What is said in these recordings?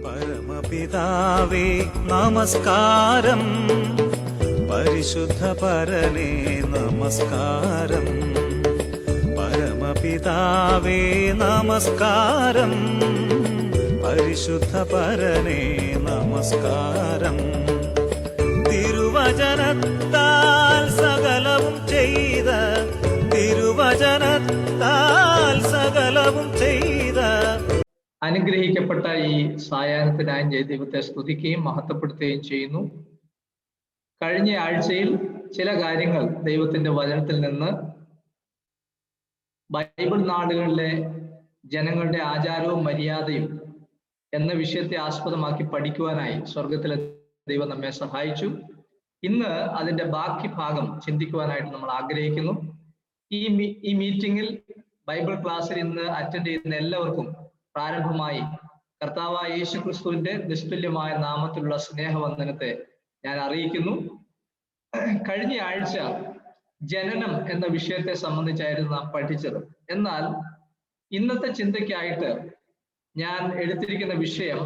പരമപിതാവേ നമസ്കാരം, പരിശുദ്ധ പരനേ നമസ്കാരം. പരമപിതാവേ നമസ്കാരം, പരിശുദ്ധ പരനേ നമസ്കാരം. തിരുവചനത്താൽ സകലവും ചെയ്ത, തിരുവചനത്താൽ സകലവും ചെയ്ത അനുഗ്രഹിക്കപ്പെട്ട ഈ സായാഹ്നത്തിനായി ഞാൻ ദൈവത്തെ സ്തുതിക്കുകയും മഹത്വപ്പെടുത്തുകയും ചെയ്യുന്നു. കഴിഞ്ഞ ആഴ്ചയിൽ ചില കാര്യങ്ങൾ ദൈവത്തിന്റെ വചനത്തിൽ നിന്ന് ബൈബിൾ നാടുകളിലെ ജനങ്ങളുടെ ആചാരവും മര്യാദയും എന്ന വിഷയത്തെ ആസ്പദമാക്കി പഠിക്കുവാനായി സ്വർഗത്തിലെ ദൈവം നമ്മെ സഹായിച്ചു. ഇന്ന് അതിന്റെ ബാക്കി ഭാഗം ചിന്തിക്കുവാനായിട്ട് നമ്മൾ ആഗ്രഹിക്കുന്നു. ഈ മീറ്റിംഗിൽ ബൈബിൾ ക്ലാസ്സിൽ ഇന്ന് അറ്റൻഡ് ചെയ്യുന്ന എല്ലാവർക്കും പ്രാരംഭമായി കർത്താവായ യേശു ക്രിസ്തുവിന്റെ നിസ്തുല്യമായ നാമത്തിലുള്ള സ്നേഹവന്ദനത്തെ ഞാൻ അറിയിക്കുന്നു. കഴിഞ്ഞ ആഴ്ച ജനനം എന്ന വിഷയത്തെ സംബന്ധിച്ചായിരുന്നു നാം പഠിച്ചത്. എന്നാൽ ഇന്നത്തെ ചിന്തയ്ക്കായിട്ട് ഞാൻ എടുത്തിരിക്കുന്ന വിഷയം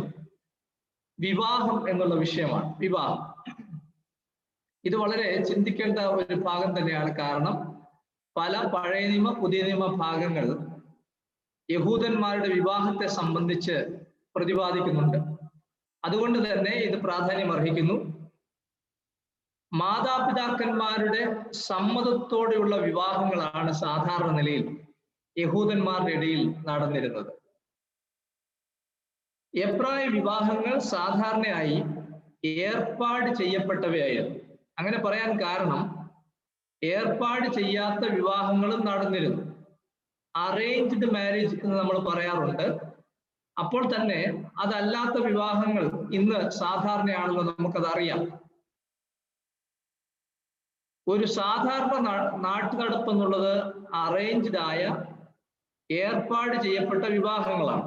വിവാഹം എന്നുള്ള വിഷയമാണ്. വിവാഹം ഇത് വളരെ ചിന്തിക്കേണ്ട ഒരു ഭാഗം തന്നെയാണ്. കാരണം പല പഴയ നിയമ പുതിയ നിയമ ഭാഗങ്ങൾ യഹൂദന്മാരുടെ വിവാഹത്തെ സംബന്ധിച്ച് പ്രതിപാദിക്കുന്നുണ്ട്. അതുകൊണ്ട് തന്നെ ഇത് പ്രാധാന്യം അർഹിക്കുന്നു. മാതാപിതാക്കന്മാരുടെ സമ്മതത്തോടെയുള്ള വിവാഹങ്ങളാണ് സാധാരണ നിലയിൽ യഹൂദന്മാരുടെ ഇടയിൽ നടന്നിരുന്നത്. എബ്രായ വിവാഹങ്ങൾ സാധാരണയായി ഏർപ്പാട് ചെയ്യപ്പെട്ടവയായിരുന്നു. അങ്ങനെ പറയാൻ കാരണം ഏർപ്പാട് ചെയ്യാത്ത വിവാഹങ്ങളും നടന്നിരുന്നു. അറേഞ്ച്ഡ് മാരേജ് എന്ന് നമ്മൾ പറയാറുണ്ട്. അപ്പോൾ തന്നെ അതല്ലാത്ത വിവാഹങ്ങൾ ഇന്ന് സാധാരണയാണല്ലോ, നമുക്കത് അറിയാം. ഒരു സാധാരണ നാട്ടുനടപ്പ് എന്നുള്ളത് അറേഞ്ച്ഡ് ആയ ഏർപ്പാട് ചെയ്യപ്പെട്ട വിവാഹങ്ങളാണ്.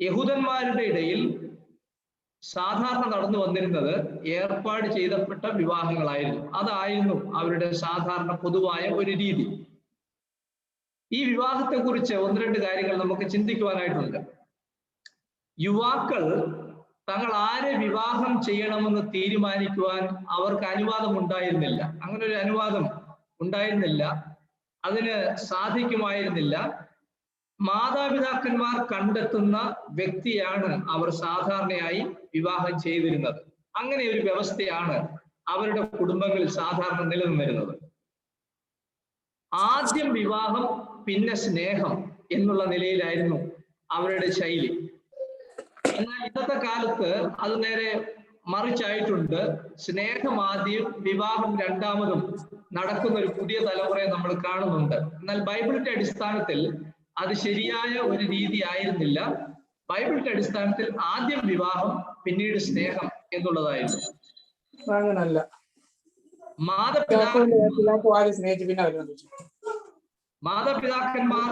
യഹൂദന്മാരുടെ ഇടയിൽ സാധാരണ നടന്നു വന്നിരുന്നത് ഏർപ്പാട് ചെയ്യപ്പെട്ട വിവാഹങ്ങളായിരുന്നു. അതായിരുന്നു അവരുടെ സാധാരണ പൊതുവായ ഒരു രീതി. ഈ വിവാഹത്തെ കുറിച്ച് ഒന്ന് രണ്ട് കാര്യങ്ങൾ നമുക്ക് ചിന്തിക്കുവാനായിട്ടുണ്ട്. യുവാക്കൾ തങ്ങൾ ആരെ വിവാഹം ചെയ്യണമെന്ന് തീരുമാനിക്കുവാൻ അവർക്ക് അനുവാദം ഉണ്ടായിരുന്നില്ല. അങ്ങനെ ഒരു അനുവാദം ഉണ്ടായിരുന്നില്ല, അതിന് സാധിക്കുമായിരുന്നില്ല. മാതാപിതാക്കന്മാർ കണ്ടെത്തുന്ന വ്യക്തിയാണ് അവർ സാധാരണയായി വിവാഹം ചെയ്തിരുന്നത്. അങ്ങനെ ഒരു വ്യവസ്ഥയാണ് അവരുടെ കുടുംബങ്ങളിൽ സാധാരണ നിലനിന്നിരുന്നത്. ആദ്യം വിവാഹം, പിന്നെ സ്നേഹം എന്നുള്ള നിലയിലായിരുന്നു അവരുടെ ശൈലി. എന്നാൽ ഇന്നത്തെ കാലത്ത് അത് നേരെ മറിച്ചായിട്ടുണ്ട്. സ്നേഹം ആദ്യം, വിവാഹം രണ്ടാമതും നടക്കുന്ന ഒരു പുതിയ തലമുറയെ നമ്മൾ കാണുന്നുണ്ട്. എന്നാൽ ബൈബിളിന്റെ അടിസ്ഥാനത്തിൽ അത് ശരിയായ ഒരു രീതി ആയിരുന്നില്ല. ബൈബിളിന്റെ അടിസ്ഥാനത്തിൽ ആദ്യം വിവാഹം, പിന്നീട് സ്നേഹം എന്നുള്ളതായിരുന്നു. മാതാപിതാക്കന്മാർ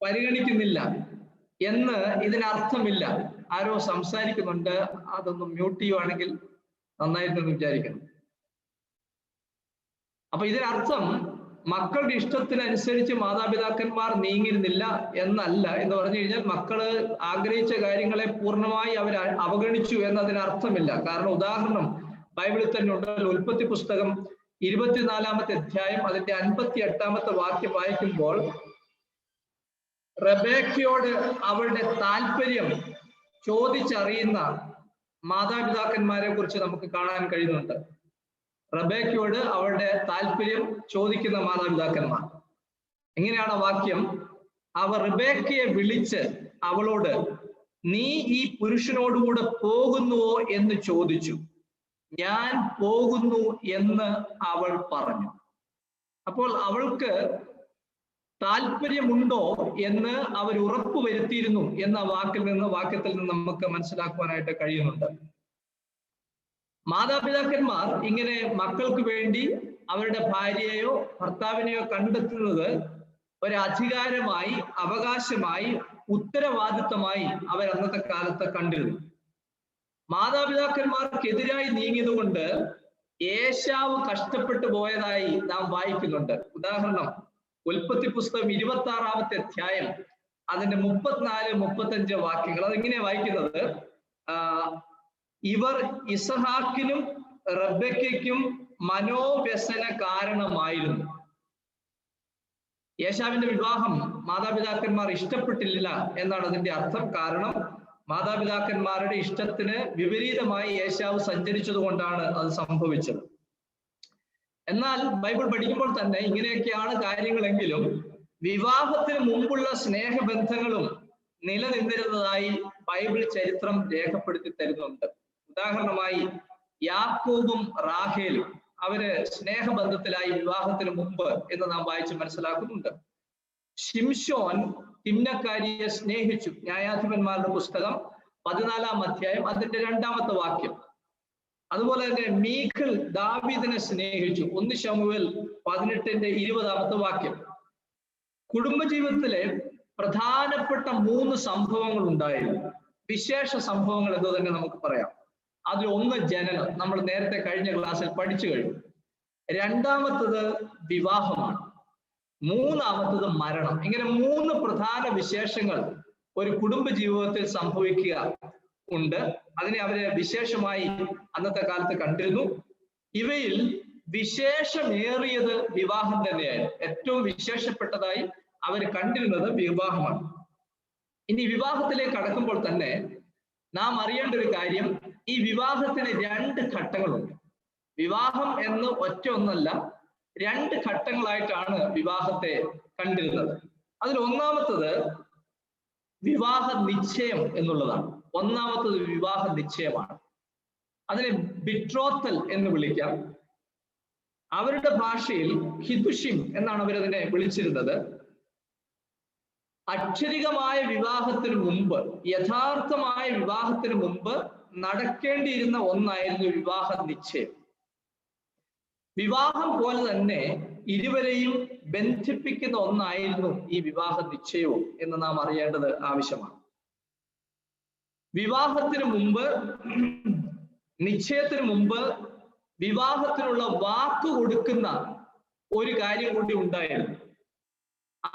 പരിഗണിക്കുന്നില്ല എന്ന് ഇതിനർത്ഥമില്ല. ആരോ സംസാരിക്കുന്നുണ്ട്, അതൊന്ന് മ്യൂട്ട് ചെയ്യുവാണെങ്കിൽ നന്നായിരുന്നു വിചാരിക്കുന്നു. അപ്പൊ ഇതിനർത്ഥം മക്കളുടെ ഇഷ്ടത്തിനനുസരിച്ച് മാതാപിതാക്കന്മാർ നീങ്ങിരുന്നില്ല എന്നല്ല. എന്ന് പറഞ്ഞു കഴിഞ്ഞാൽ മക്കള് ആഗ്രഹിച്ച കാര്യങ്ങളെ പൂർണ്ണമായി അവർ അവഗണിച്ചു എന്നതിനർത്ഥമില്ല. കാരണം ഉദാഹരണം ബൈബിളിൽ തന്നെ ഉണ്ടല്ലോ. ഉൽപ്പത്തി പുസ്തകം 24-ാമത്തെ അധ്യായം അതിന്റെ 58-ാമത്തെ വാക്യം വായിക്കുമ്പോൾ റബേക്കയോട് അവളുടെ താല്പര്യം ചോദിച്ചറിയുന്ന മാതാപിതാക്കന്മാരെ കുറിച്ച് നമുക്ക് കാണാൻ കഴിയുന്നുണ്ട്. റബേക്കയോട് അവളുടെ താല്പര്യം ചോദിക്കുന്ന മാതാപിതാക്കന്മാർ. എങ്ങനെയാണ് വാക്യം? അവർ റബേക്കയെ വിളിച്ച് അവളോട്, നീ ഈ പുരുഷനോടുകൂടെ പോകുന്നുവോ എന്ന് ചോദിച്ചു. ഞാൻ പോകുന്നു എന്ന് അവൾ പറഞ്ഞു. അപ്പോൾ അവൾക്ക് താല്പര്യമുണ്ടോ എന്ന് അവർ ഉറപ്പ് വരുത്തിയിരുന്നു എന്ന വാക്യത്തിൽ നിന്ന് നമുക്ക് മനസ്സിലാക്കുവാനായിട്ട് കഴിയുന്നുണ്ട്. മാതാപിതാക്കന്മാർ ഇങ്ങനെ മക്കൾക്ക് വേണ്ടി അവരുടെ ഭാര്യയെയോ ഭർത്താവിനെയോ കണ്ടെത്തുന്നത് ഒരു അധികാരമായി, അവകാശമായി, ഉത്തരവാദിത്തമായി അവർ അന്നത്തെ കാലത്ത് കണ്ടിരുന്നു. മാതാപിതാക്കന്മാർക്കെതിരായി നീങ്ങിയതുകൊണ്ട് ഏശാവ് കഷ്ടപ്പെട്ടു പോയതായി നാം വായിക്കുന്നുണ്ട്. ഉദാഹരണം ഉൽപ്പത്തി പുസ്തകം 26-ാമത്തെ അധ്യായം അതിന്റെ 34-35 വാക്യങ്ങൾ. അതെങ്ങനെയാ വായിക്കുന്നത്? ഇവർ ഇസഹാക്കിനും റബ്ബെക്കയ്ക്കും മനോവ്യസന കാരണമായിരുന്നു. ഏശാവിന്റെ വിവാഹം മാതാപിതാക്കന്മാർ ഇഷ്ടപ്പെട്ടില്ല എന്നാണ് അതിന്റെ അർത്ഥം. കാരണം മാതാപിതാക്കന്മാരുടെ ഇഷ്ടത്തിന് വിപരീതമായി ഏശാവ് സഞ്ചരിച്ചത് കൊണ്ടാണ് അത് സംഭവിച്ചത്. എന്നാൽ ബൈബിൾ പഠിക്കുമ്പോൾ തന്നെ ഇങ്ങനെയൊക്കെയാണ് കാര്യങ്ങളെങ്കിലും വിവാഹത്തിന് മുമ്പുള്ള സ്നേഹബന്ധങ്ങളും നിലനിന്നിരുന്നതായി ബൈബിൾ ചരിത്രം രേഖപ്പെടുത്തി തരുന്നുണ്ട്. ഉദാഹരണമായി യാക്കോബും റാഹേലും അവര് സ്നേഹബന്ധത്തിലായി വിവാഹത്തിന് മുമ്പ് എന്ന് നാം വായിച്ച് മനസ്സിലാക്കുന്നുണ്ട്. ശിംശോൻ തിമ്നക്കാരിയെ സ്നേഹിച്ചു. ന്യായാധിപന്മാരുടെ പുസ്തകം 14-ാം അധ്യായം അതിന്റെ 2-ാമത്തെ വാക്യം. അതുപോലെ തന്നെ മീഖൽ ദാവീദിനെ സ്നേഹിച്ചു. 1 ശമൂവേൽ 18-ന്റെ 20-ാമത്തെ വാക്യം. കുടുംബജീവിതത്തിലെ പ്രധാനപ്പെട്ട 3 സംഭവങ്ങൾ ഉണ്ടായിരുന്നു. വിശേഷ സംഭവങ്ങൾ എന്ന് തന്നെ നമുക്ക് പറയാം. അതിൽ ഒന്ന് ജനനം, നമ്മൾ നേരത്തെ കഴിഞ്ഞ ക്ലാസ്സിൽ പഠിച്ചു കഴിഞ്ഞു. 2-ാമത്തത് വിവാഹമാണ്. 3-ാമത്തത് മരണം. ഇങ്ങനെ 3 പ്രധാന വിശേഷങ്ങൾ ഒരു കുടുംബ ജീവിതത്തിൽ സംഭവിക്കുക ഉണ്ട്. അതിനെ അവര് വിശേഷമായി അന്നത്തെ കാലത്ത് കണ്ടിരുന്നു. ഇവയിൽ വിശേഷമേറിയത് വിവാഹം തന്നെയായിരുന്നു. ഏറ്റവും വിശേഷപ്പെട്ടതായി അവർ കണ്ടിരുന്നത് വിവാഹമാണ്. ഇനി വിവാഹത്തിലേക്ക് കടക്കുമ്പോൾ തന്നെ നാം അറിയേണ്ട ഒരു കാര്യം, ഈ വിവാഹത്തിന് 2 ഘട്ടങ്ങളുണ്ട്. വിവാഹം എന്ന് ഒറ്റ-ഒന്നല്ല, 2 ഘട്ടങ്ങളായിട്ടാണ് വിവാഹത്തെ കണ്ടിരുന്നത്. അതിൽ ഒന്നാമത്തത് വിവാഹ നിശ്ചയം എന്നുള്ളതാണ്. ഒന്നാമത്തത് വിവാഹ നിശ്ചയമാണ്. അതിനെ ബിട്രോത്തൽ എന്ന് വിളിക്കാം. അവരുടെ ഭാഷയിൽ ഹിദുഷിം എന്നാണ് അവരതിനെ വിളിച്ചിരുന്നത്. അക്ഷരികമായ വിവാഹത്തിന് മുമ്പ്, യഥാർത്ഥമായ വിവാഹത്തിന് മുമ്പ് നടക്കേണ്ടിയിരുന്ന ഒന്നായിരുന്നു വിവാഹ നിശ്ചയം. വിവാഹം പോലെ തന്നെ ഇരുവരെയും ബന്ധിപ്പിക്കുന്ന ഒന്നായിരുന്നു ഈ വിവാഹ നിശ്ചയവും എന്ന് നാം അറിയേണ്ടത് ആവശ്യമാണ്. വിവാഹത്തിന് മുമ്പ്, നിശ്ചയത്തിന് മുമ്പ് വിവാഹത്തിനുള്ള വാക്ക് കൊടുക്കുന്ന ഒരു കാര്യം കൂടി ഉണ്ടായിരുന്നു.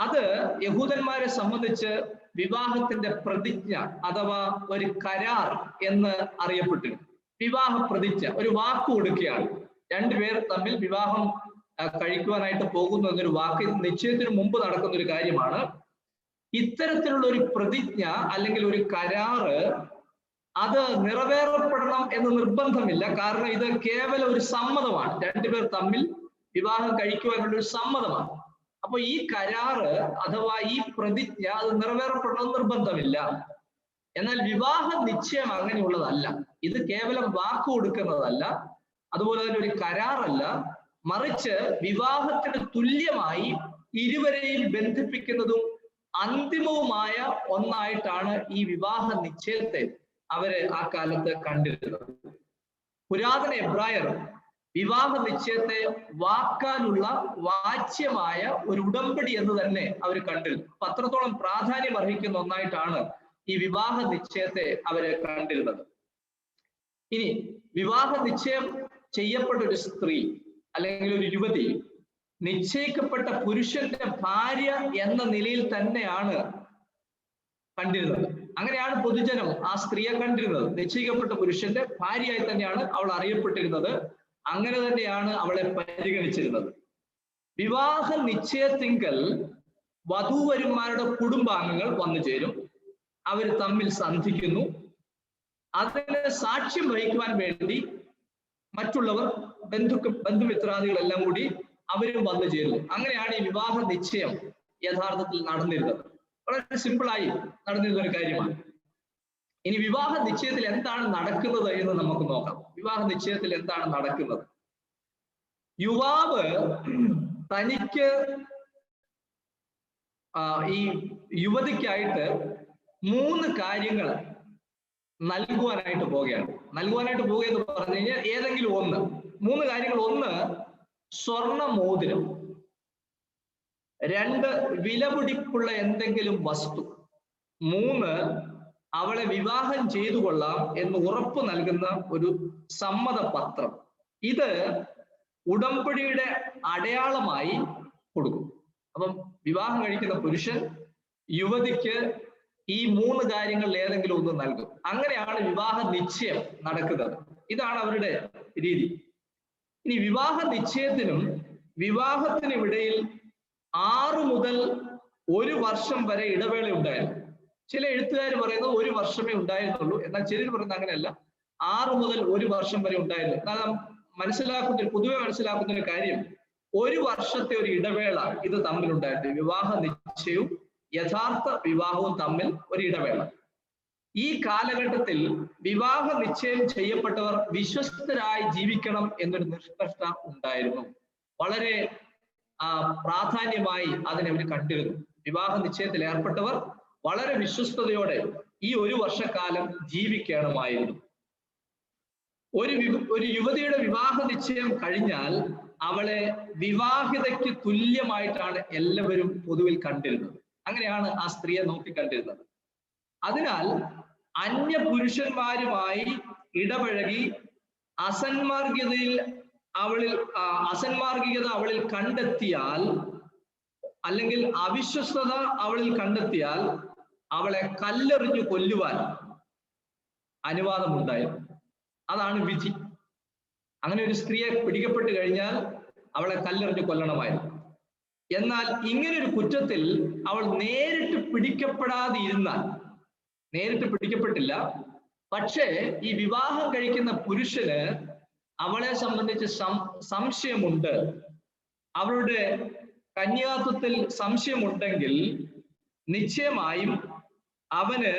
അത് യഹൂദന്മാരെ സംബന്ധിച്ച് വിവാഹത്തിന്റെ പ്രതിജ്ഞ അഥവാ ഒരു കരാർ എന്ന് അറിയപ്പെട്ടിരുന്നു. വിവാഹ പ്രതിജ്ഞ, ഒരു വാക്ക് കൊടുക്കുകയാണ്. 2 പേർ തമ്മിൽ വിവാഹം കഴിക്കുവാനായിട്ട് പോകുന്നു എന്നൊരു വാക്ക് നിശ്ചയത്തിന് മുമ്പ് നടക്കുന്ന ഒരു കാര്യമാണ്. ഇത്തരത്തിലുള്ള ഒരു പ്രതിജ്ഞ അല്ലെങ്കിൽ ഒരു കരാറ് അത് നിറവേറപ്പെടണം എന്ന് നിർബന്ധമില്ല. കാരണം ഇത് കേവലം ഒരു സമ്മതമാണ്. 2 പേർ തമ്മിൽ വിവാഹം കഴിക്കുവാനുള്ള ഒരു സമ്മതമാണ്. അപ്പൊ ഈ കരാറ് അഥവാ ഈ പ്രതിജ്ഞ അത് നിറവേറപ്പെടണം നിർബന്ധമില്ല. എന്നാൽ വിവാഹ നിശ്ചയം അങ്ങനെയുള്ളതല്ല. ഇത് കേവലം വാക്ക് കൊടുക്കുന്നതല്ല, അതുപോലെ തന്നെ ഒരു കരാറല്ല, മറിച്ച് വിവാഹത്തിന് തുല്യമായി ഇരുവരെയും ബന്ധിപ്പിക്കുന്നതും അന്തിമവുമായ ഒന്നായിട്ടാണ് ഈ വിവാഹ നിശ്ചയത്തെ അവര് ആ കാലത്ത് കണ്ടിരുന്നത്. പുരാതന എബ്രായർ വിവാഹ നിശ്ചയത്തെ വാക്കാലുള്ള വാച്യമായ ഒരു ഉടമ്പടി എന്ന് തന്നെ അവർ കണ്ടിരുന്നു. അപ്പൊ അത്രത്തോളം പ്രാധാന്യം അർഹിക്കുന്ന ഒന്നായിട്ടാണ് ഈ വിവാഹ നിശ്ചയത്തെ അവര് കണ്ടിരുന്നത്. ഇനി വിവാഹ നിശ്ചയം ചെയ്യപ്പെട്ട ഒരു സ്ത്രീ അല്ലെങ്കിൽ ഒരു യുവതി നിശ്ചയിക്കപ്പെട്ട പുരുഷന്റെ ഭാര്യ എന്ന നിലയിൽ തന്നെയാണ് കണ്ടിരുന്നത്. അങ്ങനെയാണ് പൊതുജനം ആ സ്ത്രീയെ കണ്ടിരുന്നത്. നിശ്ചയിക്കപ്പെട്ട പുരുഷന്റെ ഭാര്യയായി തന്നെയാണ് അവൾ അറിയപ്പെട്ടിരുന്നത്. അങ്ങനെ തന്നെയാണ് അവളെ പരിഗണിച്ചിരുന്നത്. വിവാഹ നിശ്ചയത്തിങ്കൽ വധൂവരന്മാരുടെ കുടുംബാംഗങ്ങൾ വന്നു ചേരും. അവർ തമ്മിൽ സന്ധിക്കുന്നു. അതിന് സാക്ഷ്യം വഹിക്കുവാൻ വേണ്ടി മറ്റുള്ളവർ, ബന്ധുമിത്രാദികളെല്ലാം കൂടി അവരും വന്നു ചേരുന്നു. അങ്ങനെയാണ് ഈ വിവാഹ നിശ്ചയം യഥാർത്ഥത്തിൽ നടന്നിരുന്നത്. വളരെ സിമ്പിളായി നടന്നിരുന്ന ഒരു കാര്യമാണ്. ഇനി വിവാഹ നിശ്ചയത്തിൽ എന്താണ് നടക്കുന്നത് എന്ന് നമുക്ക് നോക്കാം. വിവാഹ നിശ്ചയത്തിൽ എന്താണ് നടക്കുന്നത്? യുവാവ് തനിക്ക് ഈ യുവതിക്കായിട്ട് 3 കാര്യങ്ങൾ നൽകുവാനായിട്ട് പോവുകയാണ്. നൽകുവാനായിട്ട് പോവുക എന്ന് പറഞ്ഞു കഴിഞ്ഞാൽ ഏതെങ്കിലും ഒന്ന്, 3 കാര്യങ്ങൾ. 1 സ്വർണ്ണ മോതിരം, 2 വിലപിടിപ്പുള്ള എന്തെങ്കിലും വസ്തു, 3 അവളെ വിവാഹം ചെയ്തു കൊള്ളാം എന്ന് ഉറപ്പ് നൽകുന്ന ഒരു സമ്മതപത്രം. ഇത് ഉടമ്പടിയുടെ അടയാളമായി കൊടുക്കും. അപ്പം വിവാഹം കഴിക്കുന്ന പുരുഷൻ യുവതിക്ക് ഈ 3 കാര്യങ്ങളിൽ ഏതെങ്കിലും ഒന്ന് നൽകും. അങ്ങനെയാണ് വിവാഹ നിശ്ചയം നടക്കുന്നത്. ഇതാണ് അവരുടെ രീതി. ഇനി വിവാഹ നിശ്ചയത്തിനും വിവാഹത്തിനും ഇടയിൽ 6 മുതൽ 1 വർഷം വരെ ഇടവേള ഉണ്ടായിരുന്നു. ചില എഴുത്തുകാർ പറയുന്നത് 1 വർഷമേ ഉണ്ടായിരുന്നുള്ളൂ, എന്നാൽ ചിലർ പറയുന്നത് അങ്ങനെയല്ല, 6 മുതൽ 1 വർഷം വരെ ഉണ്ടായിരുന്നു. കാരണം പൊതുവെ മനസ്സിലാക്കുന്ന ഒരു കാര്യം, 1 വർഷത്തെ ഒരു ഇടവേള ഇത് തമ്മിലുണ്ടായിരുന്നു. വിവാഹ നിശ്ചയവും യഥാർത്ഥ വിവാഹവും തമ്മിൽ ഒരു ഇടവേള. ഈ കാലഘട്ടത്തിൽ വിവാഹ നിശ്ചയം ചെയ്യപ്പെട്ടവർ വിശ്വസ്തരായി ജീവിക്കണം എന്നൊരു നിഷ്കർഷ ഉണ്ടായിരുന്നു. വളരെ പ്രാധാന്യമായി അതിനെ അവർ കണ്ടിരുന്നു. വിവാഹ നിശ്ചയത്തിൽ ഏർപ്പെട്ടവർ വളരെ വിശ്വസ്തയോടെ ഈ 1 വർഷക്കാലം ജീവിക്കണമായിരുന്നു. ഒരു യുവതിയുടെ വിവാഹ നിശ്ചയം കഴിഞ്ഞാൽ അവളെ വിവാഹിതയ്ക്ക് തുല്യമായിട്ടാണ് എല്ലാവരും പൊതുവിൽ കണ്ടിരുന്നത്. അങ്ങനെയാണ് ആ സ്ത്രീയെ നോക്കിക്കണ്ടിരുന്നത്. അതിനാൽ അന്യ പുരുഷന്മാരുമായി ഇടപഴകി അസന്മാർഗികത അവളിൽ കണ്ടെത്തിയാൽ, അല്ലെങ്കിൽ അവിശ്വസ്തത അവളിൽ കണ്ടെത്തിയാൽ അവളെ കല്ലെറിഞ്ഞു കൊല്ലുവാൻ അനുവാദമുണ്ടായിരുന്നു. അതാണ് വിധി. അങ്ങനെ ഒരു സ്ത്രീയെ പിടിക്കപ്പെട്ട് കഴിഞ്ഞാൽ അവളെ കല്ലെറിഞ്ഞു കൊല്ലണമായിരുന്നു. എന്നാൽ ഇങ്ങനൊരു കുറ്റത്തിൽ അവൾ നേരിട്ട് പിടിക്കപ്പെട്ടില്ല, പക്ഷേ ഈ വിവാഹം കഴിക്കുന്ന പുരുഷന് അവളെ സംബന്ധിച്ച് സംശയമുണ്ട്, അവളുടെ കന്യാത്വത്തിൽ സംശയമുണ്ടെങ്കിൽ നിശ്ചയമായും അവന്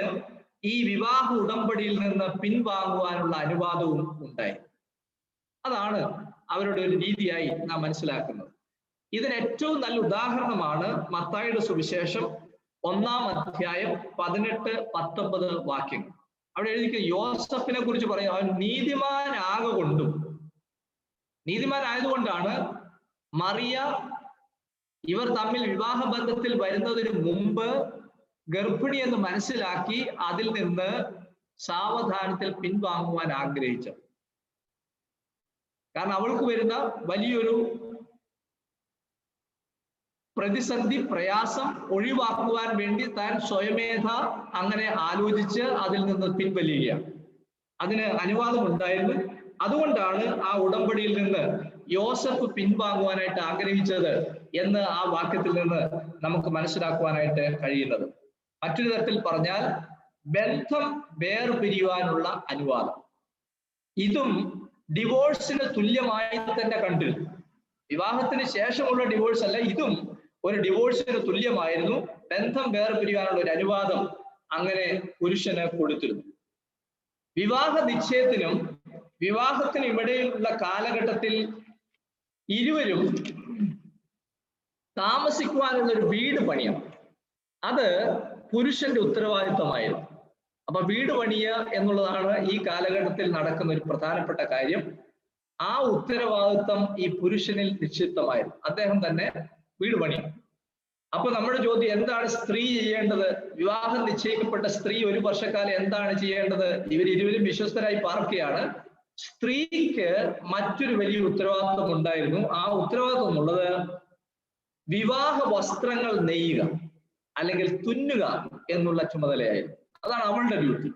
ഈ വിവാഹ ഉടമ്പടിയിൽ നിന്ന് പിൻവാങ്ങുവാനുള്ള അനുവാദവും ഉണ്ടായി. അതാണ് അവരുടെ ഒരു രീതിയായി നാം മനസ്സിലാക്കുന്നത്. ഇതിന് ഏറ്റവും നല്ല ഉദാഹരണമാണ് മത്തായിയുടെ സുവിശേഷം 1-ാം അധ്യായം 18-19 വാക്യങ്ങൾ. അവിടെ എഴുതിയിരിക്കുന്ന യോസഫിനെ കുറിച്ച് പറയാം. അവൻ നീതിമാനായതുകൊണ്ടാണ് മറിയ ഇവർ തമ്മിൽ വിവാഹബന്ധത്തിൽ വരുന്നതിന് മുമ്പ് ഗർഭിണി എന്ന് മനസ്സിലാക്കി അതിൽ നിന്ന് സാവധാനത്തിൽ പിൻവാങ്ങുവാൻ ആഗ്രഹിച്ചത്. കാരണം അവൾക്ക് വരുന്ന വലിയൊരു പ്രതിസന്ധി, പ്രയാസം ഒഴിവാക്കുവാൻ വേണ്ടി താൻ സ്വയമേധ അങ്ങനെ ആലോചിച്ച് അതിൽ നിന്ന് പിൻവലിയുകയാണ്. അതിന് അനുവാദം ഉണ്ടായിരുന്നു. അതുകൊണ്ടാണ് ആ ഉടമ്പടിയിൽ നിന്ന് യോസഫ് പിൻവാങ്ങുവാനായിട്ട് ആഗ്രഹിച്ചത് എന്ന് ആ വാക്യത്തിൽ നിന്ന് നമുക്ക് മനസ്സിലാക്കുവാനായിട്ട് കഴിയുന്നത്. മറ്റൊരു തരത്തിൽ പറഞ്ഞാൽ ബന്ധം വേർപിരിയുവാനുള്ള അനുവാദം. ഇതും ഡിവോഴ്സിന് തുല്യമായി തന്നെ കണ്ടിരുന്നു. വിവാഹത്തിന് ശേഷമുള്ള ഡിവോഴ്സ് അല്ല, ഇതും ഒരു ഡിവോഴ്സിന് തുല്യമായിരുന്നു. ബന്ധം വേർപിരിയാനുള്ള ഒരു അനുവാദം അങ്ങനെ പുരുഷന് കൊടുത്തിരുന്നു. വിവാഹ നിശ്ചയത്തിനും വിവാഹത്തിനും ഇടയിലുള്ള കാലഘട്ടത്തിൽ ഇരുവരും താമസിക്കുവാനുള്ള ഒരു വീട് പണിയണം. അത് പുരുഷന്റെ ഉത്തരവാദിത്വമായിരുന്നു. അപ്പൊ വീട് പണിയുക എന്നുള്ളതാണ് ഈ കാലഘട്ടത്തിൽ നടക്കുന്ന ഒരു പ്രധാനപ്പെട്ട കാര്യം. ആ ഉത്തരവാദിത്വം ഈ പുരുഷനിൽ നിക്ഷിപ്തമായിരുന്നു. അദ്ദേഹം തന്നെ വീട് പണിയും. അപ്പൊ നമ്മുടെ ചോദ്യം, എന്താണ് സ്ത്രീ ചെയ്യേണ്ടത്? വിവാഹം നിശ്ചയിക്കപ്പെട്ട സ്ത്രീ 1 വർഷക്കാലം എന്താണ് ചെയ്യേണ്ടത്? ഇവരിരുവരും വിശ്വസ്തരായി പാർക്കുകയാണ്. സ്ത്രീക്ക് മറ്റൊരു വലിയ ഉത്തരവാദിത്വം ഉണ്ടായിരുന്നു. ആ ഉത്തരവാദിത്വം എന്നുള്ളത് വിവാഹ വസ്ത്രങ്ങൾ നെയ്യുക അല്ലെങ്കിൽ തുന്നുക എന്നുള്ള ചുമതലയായിരുന്നു. അതാണ് അവളുടെ ഡ്യൂട്ടി.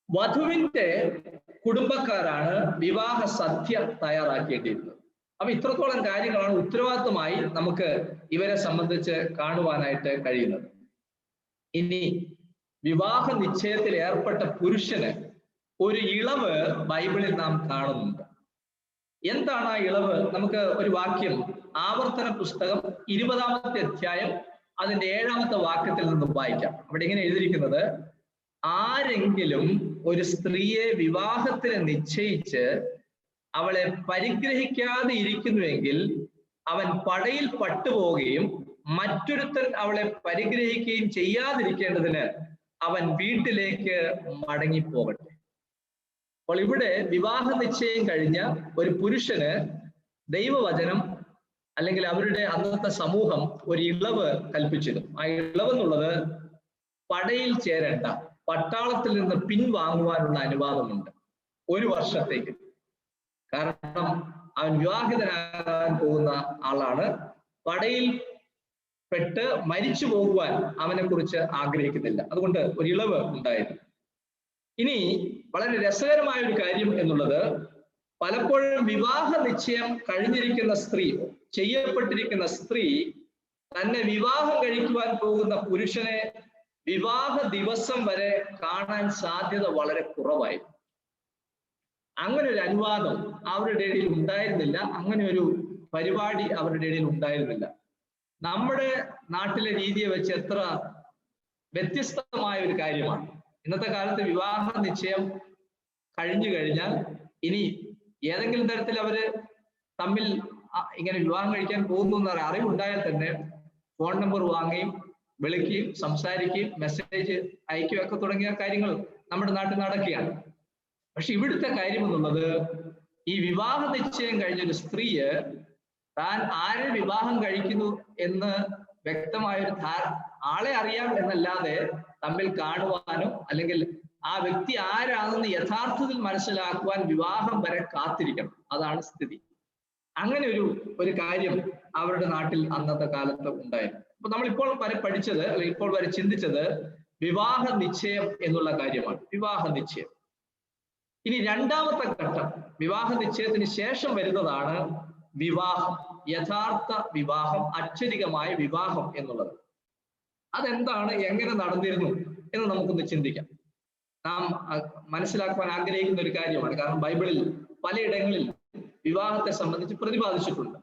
വധുവിന്റെ കുടുംബക്കാരാണ് വിവാഹ സദ്യ തയ്യാറാക്കേണ്ടിയിരുന്നത്. അപ്പൊ ഇത്രത്തോളം കാര്യങ്ങളാണ് ഉത്തരവാദിത്വമായി നമുക്ക് ഇവരെ സംബന്ധിച്ച് കാണുവാനായിട്ട് കഴിയുന്നത്. ഇനി വിവാഹ നിശ്ചയത്തിൽ ഏർപ്പെട്ട പുരുഷന് ഒരു ഇളവ് ബൈബിളിൽ നാം കാണുന്നുണ്ട്. എന്താണ് ആ ഇളവ്? നമുക്ക് ഒരു വാക്യം ആവർത്തന പുസ്തകം 20-ാമത്തെ അധ്യായം അതിന്റെ 7-ാമത്തെ വാക്യത്തിൽ നിന്നും വായിക്കാം. അവിടെ ഇങ്ങനെ എഴുതിയിരിക്കുന്നത്, ആരെങ്കിലും ഒരു സ്ത്രീയെ വിവാഹത്തിന് നിശ്ചയിച്ച് അവളെ പരിഗ്രഹിക്കാതെ ഇരിക്കുന്നുവെങ്കിൽ അവൻ പടയിൽ പട്ടുപോവുകയും മറ്റൊരുത്തൻ അവളെ പരിഗ്രഹിക്കുകയും ചെയ്യാതിരിക്കേണ്ടതിന് അവൻ വീട്ടിലേക്ക് മടങ്ങിപ്പോകട്ടെ. അപ്പോൾ ഇവിടെ വിവാഹ നിശ്ചയം കഴിഞ്ഞ ഒരു പുരുഷന് ദൈവവചനം അല്ലെങ്കിൽ അവരുടെ അന്നത്തെ സമൂഹം ഒരു ഇളവ് കൽപ്പിച്ചിരുന്നു. ആ ഇളവ് എന്നുള്ളത് പടയിൽ ചേരേണ്ട, പട്ടാളത്തിൽ നിന്ന് പിൻവാങ്ങുവാനുള്ള അനുവാദമുണ്ട് 1 വർഷത്തേക്ക്. കാരണം അവൻ വിവാഹിതനാകാൻ പോകുന്ന ആളാണ്. പടയിൽ പെട്ട് മരിച്ചു പോകുവാൻ അവനെ കുറിച്ച് ആഗ്രഹിക്കുന്നില്ല. അതുകൊണ്ട് ഒരു ഇളവ് ഉണ്ടായിരുന്നു. ഇനി വളരെ രസകരമായ ഒരു കാര്യം എന്നുള്ളത്, പലപ്പോഴും വിവാഹ നിശ്ചയം കഴിഞ്ഞിരിക്കുന്ന സ്ത്രീ, ചെയ്യപ്പെട്ടിരിക്കുന്ന സ്ത്രീ തന്നെ വിവാഹം കഴിക്കുവാൻ പോകുന്ന പുരുഷനെ വിവാഹ ദിവസം വരെ കാണാൻ സാധ്യത വളരെ കുറവായിരുന്നു. അങ്ങനെ ഒരു അനുവാദം അവരുടെ ഇടയിൽ ഉണ്ടായിരുന്നില്ല, അങ്ങനെ ഒരു പരിപാടി അവരുടെ ഇടയിൽ ഉണ്ടായിരുന്നില്ല. നമ്മുടെ നാട്ടിലെ രീതിയെ വെച്ച് എത്ര വ്യത്യസ്തമായ ഒരു കാര്യമാണ്. ഇന്നത്തെ കാലത്ത് വിവാഹ നിശ്ചയം കഴിഞ്ഞു കഴിഞ്ഞാൽ ഇനി ഏതെങ്കിലും തരത്തിൽ അവര് തമ്മിൽ ഇങ്ങനെ വിവാഹം കഴിക്കാൻ പോകുന്നു എന്ന അറിവുണ്ടായാൽ തന്നെ ഫോൺ നമ്പർ വാങ്ങുകയും വിളിക്കുകയും സംസാരിക്കുകയും മെസ്സേജ് അയക്കുകയും ഒക്കെ തുടങ്ങിയ കാര്യങ്ങൾ നമ്മുടെ നാട്ടിൽ നടക്കുകയാണ്. പക്ഷെ ഇവിടുത്തെ കാര്യം എന്നുള്ളത്, ഈ വിവാഹ നിശ്ചയം കഴിഞ്ഞൊരു സ്ത്രീയെ താൻ ആരെ വിവാഹം കഴിക്കുന്നു എന്ന് വ്യക്തമായൊരു ആളെ അറിയാം എന്നല്ലാതെ തമ്മിൽ കാണുവാനോ അല്ലെങ്കിൽ ആ വ്യക്തി ആരാണെന്ന് യഥാർത്ഥത്തിൽ മനസ്സിലാക്കുവാൻ വിവാഹം വരെ കാത്തിരിക്കണം. അതാണ് സ്ഥിതി. അങ്ങനെ ഒരു കാര്യം അവരുടെ നാട്ടിൽ അന്നത്തെ കാലത്ത് ഉണ്ടായിരുന്നു. അപ്പൊ നമ്മളിപ്പോൾ വരെ പഠിച്ചത് അല്ലെങ്കിൽ ഇപ്പോൾ വരെ ചിന്തിച്ചത് വിവാഹ നിശ്ചയം എന്നുള്ള കാര്യമാണ്. വിവാഹ നിശ്ചയം. ഇനി രണ്ടാമത്തെ ഘട്ടം, വിവാഹ നിശ്ചയത്തിന് ശേഷം വരുന്നതാണ് വിവാഹം, യഥാർത്ഥ വിവാഹം, അക്ഷരികമായ വിവാഹം എന്നുള്ളത്. അതെന്താണ്, എങ്ങനെ നടന്നിരുന്നു എന്ന് നമുക്കൊന്ന് ചിന്തിക്കാം. നാം മനസ്സിലാക്കുവാൻ ആഗ്രഹിക്കുന്ന ഒരു കാര്യമാണ്. കാരണം ബൈബിളിൽ പലയിടങ്ങളിൽ വിവാഹത്തെ സംബന്ധിച്ച് പ്രതിപാദിച്ചിട്ടുണ്ട്.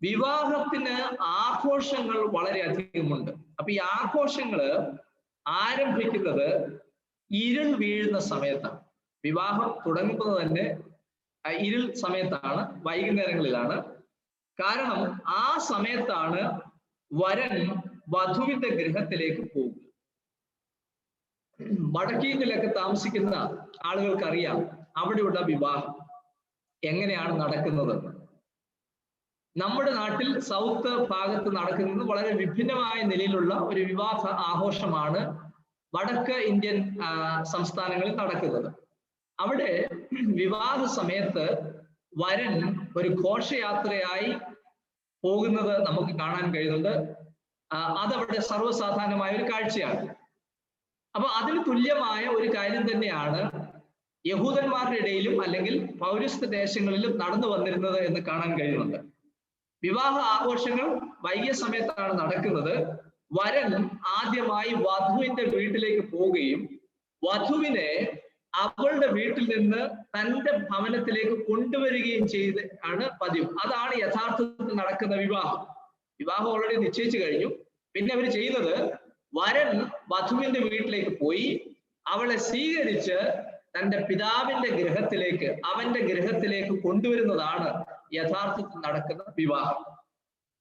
വിവാഹത്തിന് ആഘോഷങ്ങൾ വളരെയധികമുണ്ട്. അപ്പൊ ഈ ആഘോഷങ്ങള് ആരംഭിക്കുന്നത് ഇരുൾ വീഴുന്ന സമയത്താണ്. വിവാഹം തുടങ്ങുന്നത് തന്നെ ഇരുൾ സമയത്താണ്, വൈകുന്നേരങ്ങളിലാണ്. കാരണം ആ സമയത്താണ് വരൻ വധുവിന്റെ ഗൃഹത്തിലേക്ക് പോകുക. വടക്കീങ്കിലൊക്കെ താമസിക്കുന്ന ആളുകൾക്കറിയാം അവിടെയുള്ള വിവാഹം എങ്ങനെയാണ് നടക്കുന്നതെന്ന്. നമ്മുടെ നാട്ടിൽ സൗത്ത് ഭാഗത്ത് നടക്കുന്നത് വളരെ വിഭിന്നമായ നിലയിലുള്ള ഒരു വിവാഹ ആഘോഷമാണ് വടക്ക് ഇന്ത്യൻ സംസ്ഥാനങ്ങളിൽ നടക്കുന്നത്. അവിടെ വിവാഹ സമയത്ത് വരൻ ഒരു ഘോഷയാത്രയായി പോകുന്നത് നമുക്ക് കാണാൻ കഴിയുന്നുണ്ട്. അതവിടെ സർവ്വസാധാരണമായ ഒരു കാഴ്ചയാണ്. അപ്പൊ അതിന് തുല്യമായ ഒരു കാര്യം തന്നെയാണ് യഹൂദന്മാരുടെ ഇടയിലും അല്ലെങ്കിൽ പൗരസ്ത്യ ദേശങ്ങളിലും നടന്നു വന്നിരുന്നത് എന്ന് കാണാൻ കഴിയുന്നുണ്ട്. വിവാഹ ആഘോഷങ്ങൾ വൈകിയ സമയത്താണ് നടക്കുന്നത്. വരൻ ആദ്യമായി വധുവിന്റെ വീട്ടിലേക്ക് പോവുകയും വധുവിനെ അവളുടെ വീട്ടിൽ നിന്ന് തന്റെ ഭവനത്തിലേക്ക് കൊണ്ടുവരികയും ചെയ്ത് ആണ് പതിവ്. അതാണ് യഥാർത്ഥത്തിൽ നടക്കുന്ന വിവാഹം. വിവാഹം ഓൾറെഡി നിശ്ചയിച്ചു കഴിഞ്ഞു. പിന്നെ അവർ ചെയ്യുന്നത്, വരൻ വധുവിന്റെ വീട്ടിലേക്ക് പോയി അവളെ സ്വീകരിച്ച് തന്റെ പിതാവിന്റെ ഗൃഹത്തിലേക്ക്, അവന്റെ ഗൃഹത്തിലേക്ക് കൊണ്ടുവരുന്നതാണ് യഥാർത്ഥത്തിൽ നടക്കുന്ന വിവാഹം.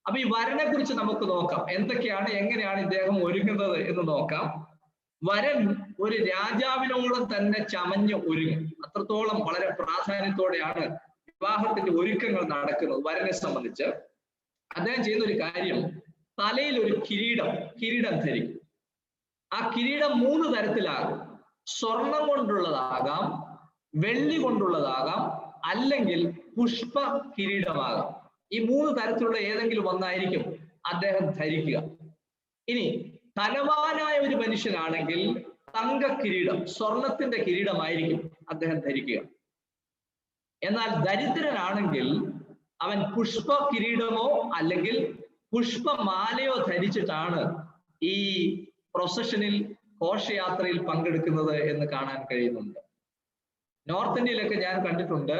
അപ്പൊ ഈ വരനെ കുറിച്ച് നമുക്ക് നോക്കാം. എന്തൊക്കെയാണ്, എങ്ങനെയാണ് ഇദ്ദേഹം ഒരുങ്ങുന്നത് എന്ന് നോക്കാം. വരൻ ഒരു രാജാവിനോളം തന്നെ ചമഞ്ഞ് ഒരുങ്ങും. അത്രത്തോളം വളരെ പ്രാധാന്യത്തോടെയാണ് വിവാഹത്തിന്റെ ഒരുക്കങ്ങൾ നടക്കുന്നത്. വരനെ സംബന്ധിച്ച് അദ്ദേഹം ചെയ്യുന്ന ഒരു കാര്യം, തലയിൽ ഒരു കിരീടം ധരിക്കും. ആ കിരീടം 3 തരത്തിലാകും. സ്വർണം കൊണ്ടുള്ളതാകാം, വെള്ളി കൊണ്ടുള്ളതാകാം, അല്ലെങ്കിൽ പുഷ്പ കിരീടമാകാം. ഈ 3 തരത്തിലുള്ള ഏതെങ്കിലും ഒന്നായിരിക്കും അദ്ദേഹം ധരിക്കുക. ഇനി ധനവാനായ ഒരു മനുഷ്യനാണെങ്കിൽ തങ്ക കിരീടം, സ്വർണത്തിന്റെ കിരീടമായിരിക്കും അദ്ദേഹം ധരിക്കുക. എന്നാൽ ദരിദ്രനാണെങ്കിൽ അവൻ പുഷ്പ കിരീടമോ അല്ലെങ്കിൽ പുഷ്പമാലയോ ധരിച്ചിട്ടാണ് ഈ പ്രൊസഷനിൽ, ഘോഷയാത്രയിൽ പങ്കെടുക്കുന്നത് എന്ന് കാണാൻ കഴിയുന്നുണ്ട്. നോർത്ത് ഇന്ത്യയിലൊക്കെ ഞാൻ കണ്ടിട്ടുണ്ട്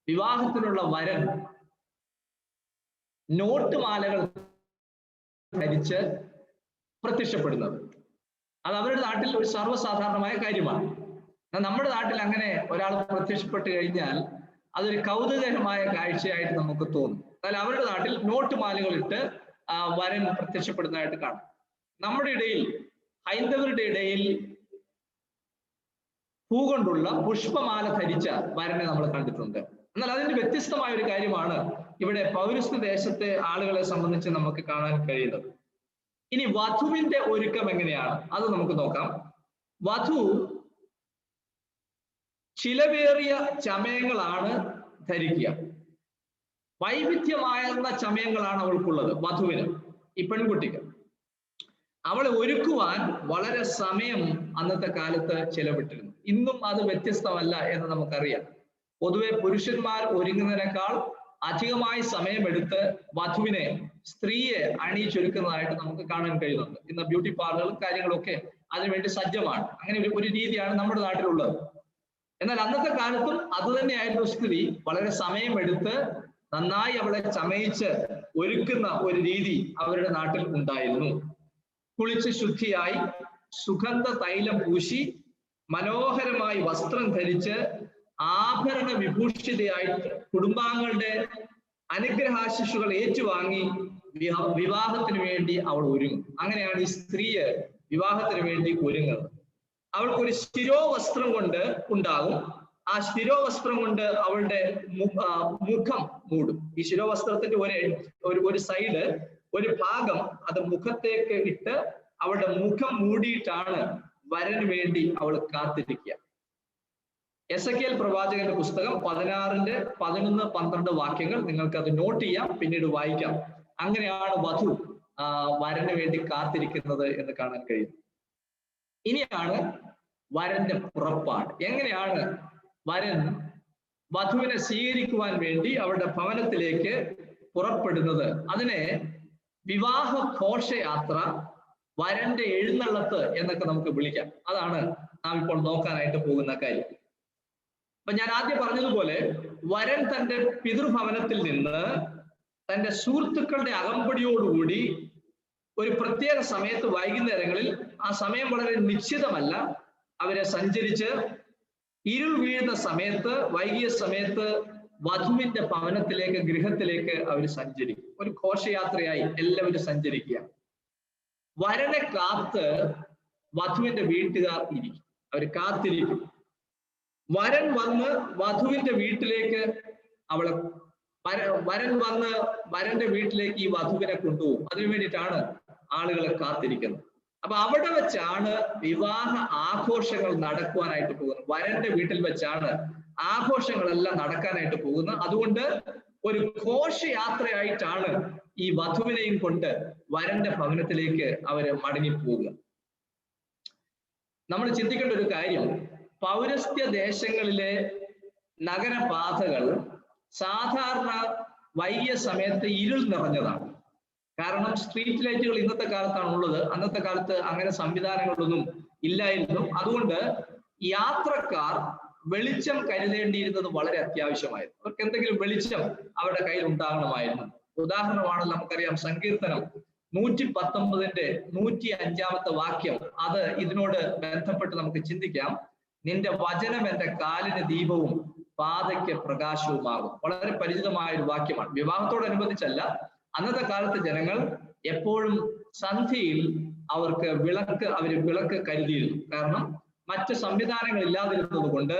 വിവാഹത്തിനുള്ള വരൻ നോട്ടുമാലകൾ ധരിച്ച് പ്രത്യക്ഷപ്പെടുന്നത്. അത് അവരുടെ നാട്ടിൽ ഒരു സർവ്വസാധാരണമായ കാര്യമാണ്. നമ്മുടെ നാട്ടിൽ അങ്ങനെ ഒരാൾ പ്രത്യക്ഷപ്പെട്ട് കഴിഞ്ഞാൽ അതൊരു കൗതുകകരമായ കാഴ്ചയായിട്ട് നമുക്ക് തോന്നും. എന്നാൽ അവരുടെ നാട്ടിൽ നോട്ടുമാലകൾ ഇട്ട് വരൻ പ്രത്യക്ഷപ്പെടുന്നതായിട്ട് കാണാം. നമ്മുടെ ഇടയിൽ, ഹൈന്ദവരുടെ ഇടയിൽ പൂ കൊണ്ടുള്ള പുഷ്പമാല ധരിച്ച വരനെ നമ്മൾ കണ്ടിട്ടുണ്ട്. എന്നാൽ അതിന്റെ വ്യത്യസ്തമായ ഒരു കാര്യമാണ് ഇവിടെ പൗരസ്ത്യ ദേശത്തെ ആളുകളെ സംബന്ധിച്ച് നമുക്ക് കാണാൻ കഴിയുന്നത്. ഇനി വധുവിന്റെ ഒരുക്കം എങ്ങനെയാണ് അത് നമുക്ക് നോക്കാം. വധു ചിലവേറിയ ചമയങ്ങളാണ് ധരിക്കുക. വൈവിധ്യമാർന്ന ചമയങ്ങളാണ് അവൾക്കുള്ളത് വധുവിന്. ഈ പെൺകുട്ടിക്ക്. അവളെ ഒരുക്കുവാൻ വളരെ സമയം അന്നത്തെ കാലത്ത് ചെലവിട്ടിരുന്നു. ഇന്നും അത് വ്യത്യസ്തമല്ല എന്ന് നമുക്കറിയാം. പൊതുവെ പുരുഷന്മാർ ഒരുങ്ങുന്നതിനേക്കാൾ അധികമായി സമയമെടുത്ത് വധുവിനെ, സ്ത്രീയെ അണിയിച്ചൊരുക്കുന്നതായിട്ട് നമുക്ക് കാണാൻ കഴിയുന്നുണ്ട്. ഇന്ന് ബ്യൂട്ടി പാർലറും കാര്യങ്ങളൊക്കെ അതിനുവേണ്ടി സജ്ജമാണ്. അങ്ങനെ ഒരു രീതിയാണ് നമ്മുടെ നാട്ടിലുള്ളത്. എന്നാൽ അന്നത്തെ കാലത്തും അത് തന്നെയായിരുന്നു സ്ഥിതി. വളരെ സമയമെടുത്ത് നന്നായി അവളെ ചമയിച്ച് ഒരുക്കുന്ന ഒരു രീതി അവരുടെ നാട്ടിൽ ഉണ്ടായിരുന്നു. കുളിച്ച് ശുദ്ധിയായി സുഗന്ധ തൈലം പൂശി മനോഹരമായി വസ്ത്രം ധരിച്ച് ആഭരണ വിഭൂഷിതയായിട്ട് കുടുംബാംഗങ്ങളുടെ അനുഗ്രഹാശിഷുകൾ ഏറ്റുവാങ്ങി വിവാഹത്തിന് വേണ്ടി അവൾ ഒരുങ്ങും. അങ്ങനെയാണ് ഈ സ്ത്രീയെ വിവാഹത്തിന് വേണ്ടി ഒരുങ്ങുന്നത്. അവൾക്കൊരു ശിരോവസ്ത്രം കൊണ്ട് ഉണ്ടാകും. ആ ശിരോവസ്ത്രം കൊണ്ട് അവളുടെ മുഖം മൂടും. ഈ ശിരോവസ്ത്രത്തിന്റെ ഒരു സൈഡ്, ഒരു ഭാഗം അത് മുഖത്തേക്ക് ഇട്ട് അവളുടെ മുഖം മൂടിയിട്ടാണ് വരന് വേണ്ടി അവൾ കാത്തിരിക്കുക. എസെക്കിയേൽ പ്രവാചകന്റെ പുസ്തകം 16 11 12 വാക്യങ്ങൾ നിങ്ങൾക്ക് അത് നോട്ട് ചെയ്യാം, പിന്നീട് വായിക്കാം. അങ്ങനെയാണ് വധു വരന് വേണ്ടി കാത്തിരിക്കുന്നത് എന്ന് കാണാൻ കഴിയും. ഇനിയാണ് വരന്റെ പുറപ്പാട്. എങ്ങനെയാണ് വരൻ വധുവിനെ സ്വീകരിക്കുവാൻ വേണ്ടി അവരുടെ ഭവനത്തിലേക്ക് പുറപ്പെടുന്നത്? അതിനെ വിവാഹ ഘോഷയാത്ര, വരന്റെ എഴുന്നള്ളത്ത് എന്നൊക്കെ നമുക്ക് വിളിക്കാം. അതാണ് നാം ഇപ്പോൾ നോക്കാനായിട്ട് പോകുന്ന കാര്യം. അപ്പൊ ഞാൻ ആദ്യം പറഞ്ഞതുപോലെ വരൻ തന്റെ പിതൃഭവനത്തിൽ നിന്ന് തന്റെ സുഹൃത്തുക്കളുടെ അകമ്പടിയോടുകൂടി ഒരു പ്രത്യേക സമയത്ത്, വൈകുന്നേരങ്ങളിൽ, ആ സമയം വളരെ നിശ്ചിതമല്ല, അവരെ സഞ്ചരിച്ച് ഇരുൾ വീഴുന്ന സമയത്ത്, വൈകിയ സമയത്ത് വധുവിന്റെ ഭവനത്തിലേക്ക്, ഗൃഹത്തിലേക്ക് അവർ സഞ്ചരിക്കും. ഒരു ഘോഷയാത്രയായി എല്ലാവരും സഞ്ചരിക്കുക. വരനെ കാത്ത് വധുവിന്റെ വീട്ടുകാർ ഇരിക്കും, അവർ കാത്തിരിക്കും. വരൻ വന്ന് വധുവിന്റെ വീട്ടിലേക്ക് വരൻ വന്ന് വരന്റെ വീട്ടിലേക്ക് ഈ വധുവിനെ കൊണ്ടുപോകും. അതിനു വേണ്ടിയിട്ടാണ് ആളുകളെ കാത്തിരിക്കുന്നത്. അപ്പൊ അവിടെ വെച്ചാണ് വിവാഹ ആഘോഷങ്ങൾ നടക്കുവാനായിട്ട് പോകുന്നത്. വരന്റെ വീട്ടിൽ വെച്ചാണ് ആഘോഷങ്ങളെല്ലാം നടക്കാനായിട്ട് പോകുന്നത്. അതുകൊണ്ട് ഒരു ഘോഷയാത്രയായിട്ടാണ് ഈ വധുവിനെയും കൊണ്ട് വരന്റെ ഭവനത്തിലേക്ക് അവര് മടങ്ങിപ്പോവുക. നമ്മൾ ചിന്തിക്കേണ്ട ഒരു കാര്യം, പൗരസ്ത്യ ദേശങ്ങളിലെ നഗരപാതകൾ സാധാരണ വൈകിയ സമയത്ത് ഇരുൾ നിറഞ്ഞതാണ്. കാരണം സ്ട്രീറ്റ് ലൈറ്റുകൾ ഇന്നത്തെ കാലത്താണ് ഉള്ളത്. അന്നത്തെ കാലത്ത് അങ്ങനെ സംവിധാനങ്ങളൊന്നും ഇല്ലായിരുന്നു. അതുകൊണ്ട് യാത്രക്കാർ വെളിച്ചം കരുതേണ്ടിയിരുന്നത് വളരെ അത്യാവശ്യമായിരുന്നു. അവർക്ക് എന്തെങ്കിലും വെളിച്ചം അവരുടെ കയ്യിൽ ഉണ്ടാകണമായിരുന്നു. ഉദാഹരണമാണ് നമുക്കറിയാം സങ്കീർത്തനം 119 105 വാക്യം. അത് ഇതിനോട് ബന്ധപ്പെട്ട് നമുക്ക് ചിന്തിക്കാം. നിന്റെ വചനം എന്റെ കാലിന് ദീപവും പാതയ്ക്ക് പ്രകാശവുമാകും. വളരെ പരിചിതമായ ഒരു വാക്യമാണ്. വിവാഹത്തോടനുബന്ധിച്ചല്ല, അന്നത്തെ കാലത്ത് ജനങ്ങൾ എപ്പോഴും സന്ധ്യയിൽ അവർക്ക് വിളക്ക് കരുതിയിരുന്നു. കാരണം മറ്റ് സംവിധാനങ്ങൾ ഇല്ലാതിരുന്നത് കൊണ്ട്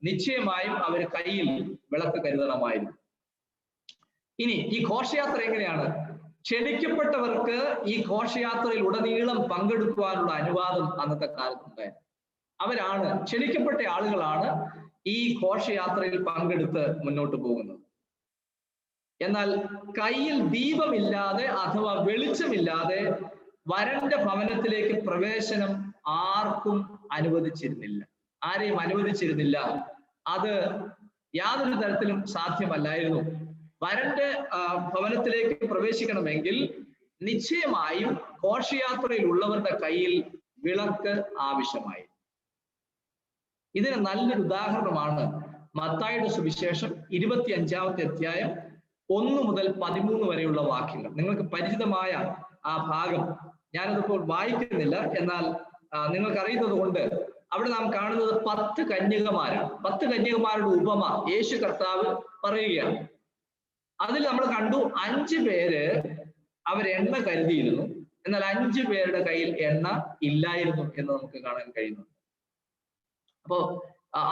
നിശ്ചയമായും അവർ കയ്യിൽ വിളക്ക് കരുതണമായിരുന്നു. ഇനി ഈ ഘോഷയാത്ര എങ്ങനെയാണ്? ക്ഷണിക്കപ്പെട്ടവർക്ക് ഈ ഘോഷയാത്രയിൽ ഉടനീളം പങ്കെടുക്കുവാനുള്ള അനുവാദം അന്നത്തെ കാലത്തുണ്ടായിരുന്നു. ക്ഷണിക്കപ്പെട്ട ആളുകളാണ് ഈ ഘോഷയാത്രയിൽ പങ്കെടുത്ത് മുന്നോട്ട് പോകുന്നത്. എന്നാൽ കയ്യിൽ ദീപമില്ലാതെ അഥവാ വെളിച്ചമില്ലാതെ വരന്റെ ഭവനത്തിലേക്ക് പ്രവേശനം ആരെയും അനുവദിച്ചിരുന്നില്ല. അത് യാതൊരു തരത്തിലും സാധ്യമല്ലായിരുന്നു. വരന്റെ ഭവനത്തിലേക്ക് പ്രവേശിക്കണമെങ്കിൽ നിശ്ചയമായും ഘോഷയാത്രയിൽ ഉള്ളവരുടെ കയ്യിൽ വിളക്ക് ആവശ്യമായി. ഇതിന് നല്ലൊരു ഉദാഹരണമാണ് മത്തായിയുടെ സുവിശേഷം 25 അധ്യായം 1 മുതൽ 13 വരെയുള്ള വാക്യങ്ങൾ. നിങ്ങൾക്ക് പരിചിതമായ ആ ഭാഗം ഞാനതിപ്പോൾ വായിക്കുന്നില്ല. എന്നാൽ നിങ്ങൾക്ക് അറിയുന്നത് കൊണ്ട് അവിടെ നാം കാണുന്നത് 10 കന്യകമാരാണ്. 10 കന്യകമാരുടെ ഉപമ യേശു കർത്താവ് പറയുകയാണ്. അതിൽ നമ്മൾ കണ്ടു 5 പേര് അവരെണ്ണ കരുതിയിരുന്നു, എന്നാൽ 5 പേരുടെ കയ്യിൽ എണ്ണ ഇല്ലായിരുന്നു എന്ന് നമുക്ക് കാണാൻ കഴിയുന്നു. അപ്പോ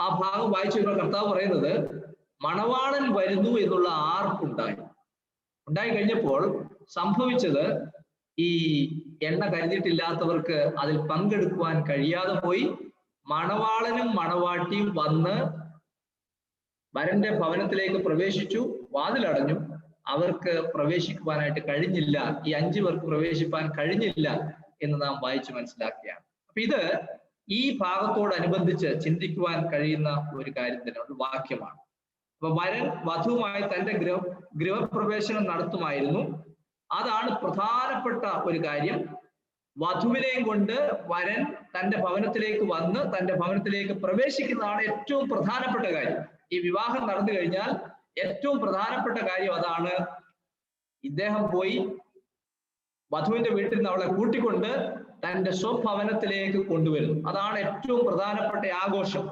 ആ ഭാഗം വായിച്ചു വരുമ്പോൾ കർത്താവ് പറയുന്നത്, മണവാളൻ വരുന്നു എന്നുള്ള ഉണ്ടായി കഴിഞ്ഞപ്പോൾ സംഭവിച്ചത്, ഈ എണ്ണ കരുതിയിട്ടില്ലാത്തവർക്ക് അതിൽ പങ്കെടുക്കുവാൻ കഴിയാതെ പോയി. മണവാളനും മണവാട്ടിയും വന്ന് വരന്റെ ഭവനത്തിലേക്ക് പ്രവേശിച്ചു, വാതിലടഞ്ഞു. അവർക്ക് പ്രവേശിക്കുവാനായിട്ട് കഴിഞ്ഞില്ല. ഈ 5 പേർക്ക് പ്രവേശിപ്പാൻ കഴിഞ്ഞില്ല എന്ന് നാം വായിച്ച് മനസ്സിലാക്കുകയാണ്. അപ്പൊ ഇത് ഈ ഭാഗത്തോടനുബന്ധിച്ച് ചിന്തിക്കുവാൻ കഴിയുന്ന ഒരു കാര്യത്തിന് ഒരു വാക്യമാണ്. അപ്പൊ വരൻ വധുവുമായി തന്റെ ഗൃഹപ്രവേശനം നടത്തുമായിരുന്നു. അതാണ് പ്രധാനപ്പെട്ട ഒരു കാര്യം. വധുവിനെയും കൊണ്ട് വരൻ തന്റെ ഭവനത്തിലേക്ക് വന്ന് തന്റെ ഭവനത്തിലേക്ക് പ്രവേശിക്കുന്നതാണ് ഏറ്റവും പ്രധാനപ്പെട്ട കാര്യം. ഈ വിവാഹം നടന്നു കഴിഞ്ഞാൽ ഏറ്റവും പ്രധാനപ്പെട്ട കാര്യം അതാണ്. ഇദ്ദേഹം പോയി വധുവിന്റെ വീട്ടിൽ നിന്ന് അവളെ കൂട്ടിക്കൊണ്ട് തന്റെ സ്വഭവനത്തിലേക്ക് കൊണ്ടുവരുന്നു. അതാണ് ഏറ്റവും പ്രധാനപ്പെട്ട ആഘോഷം.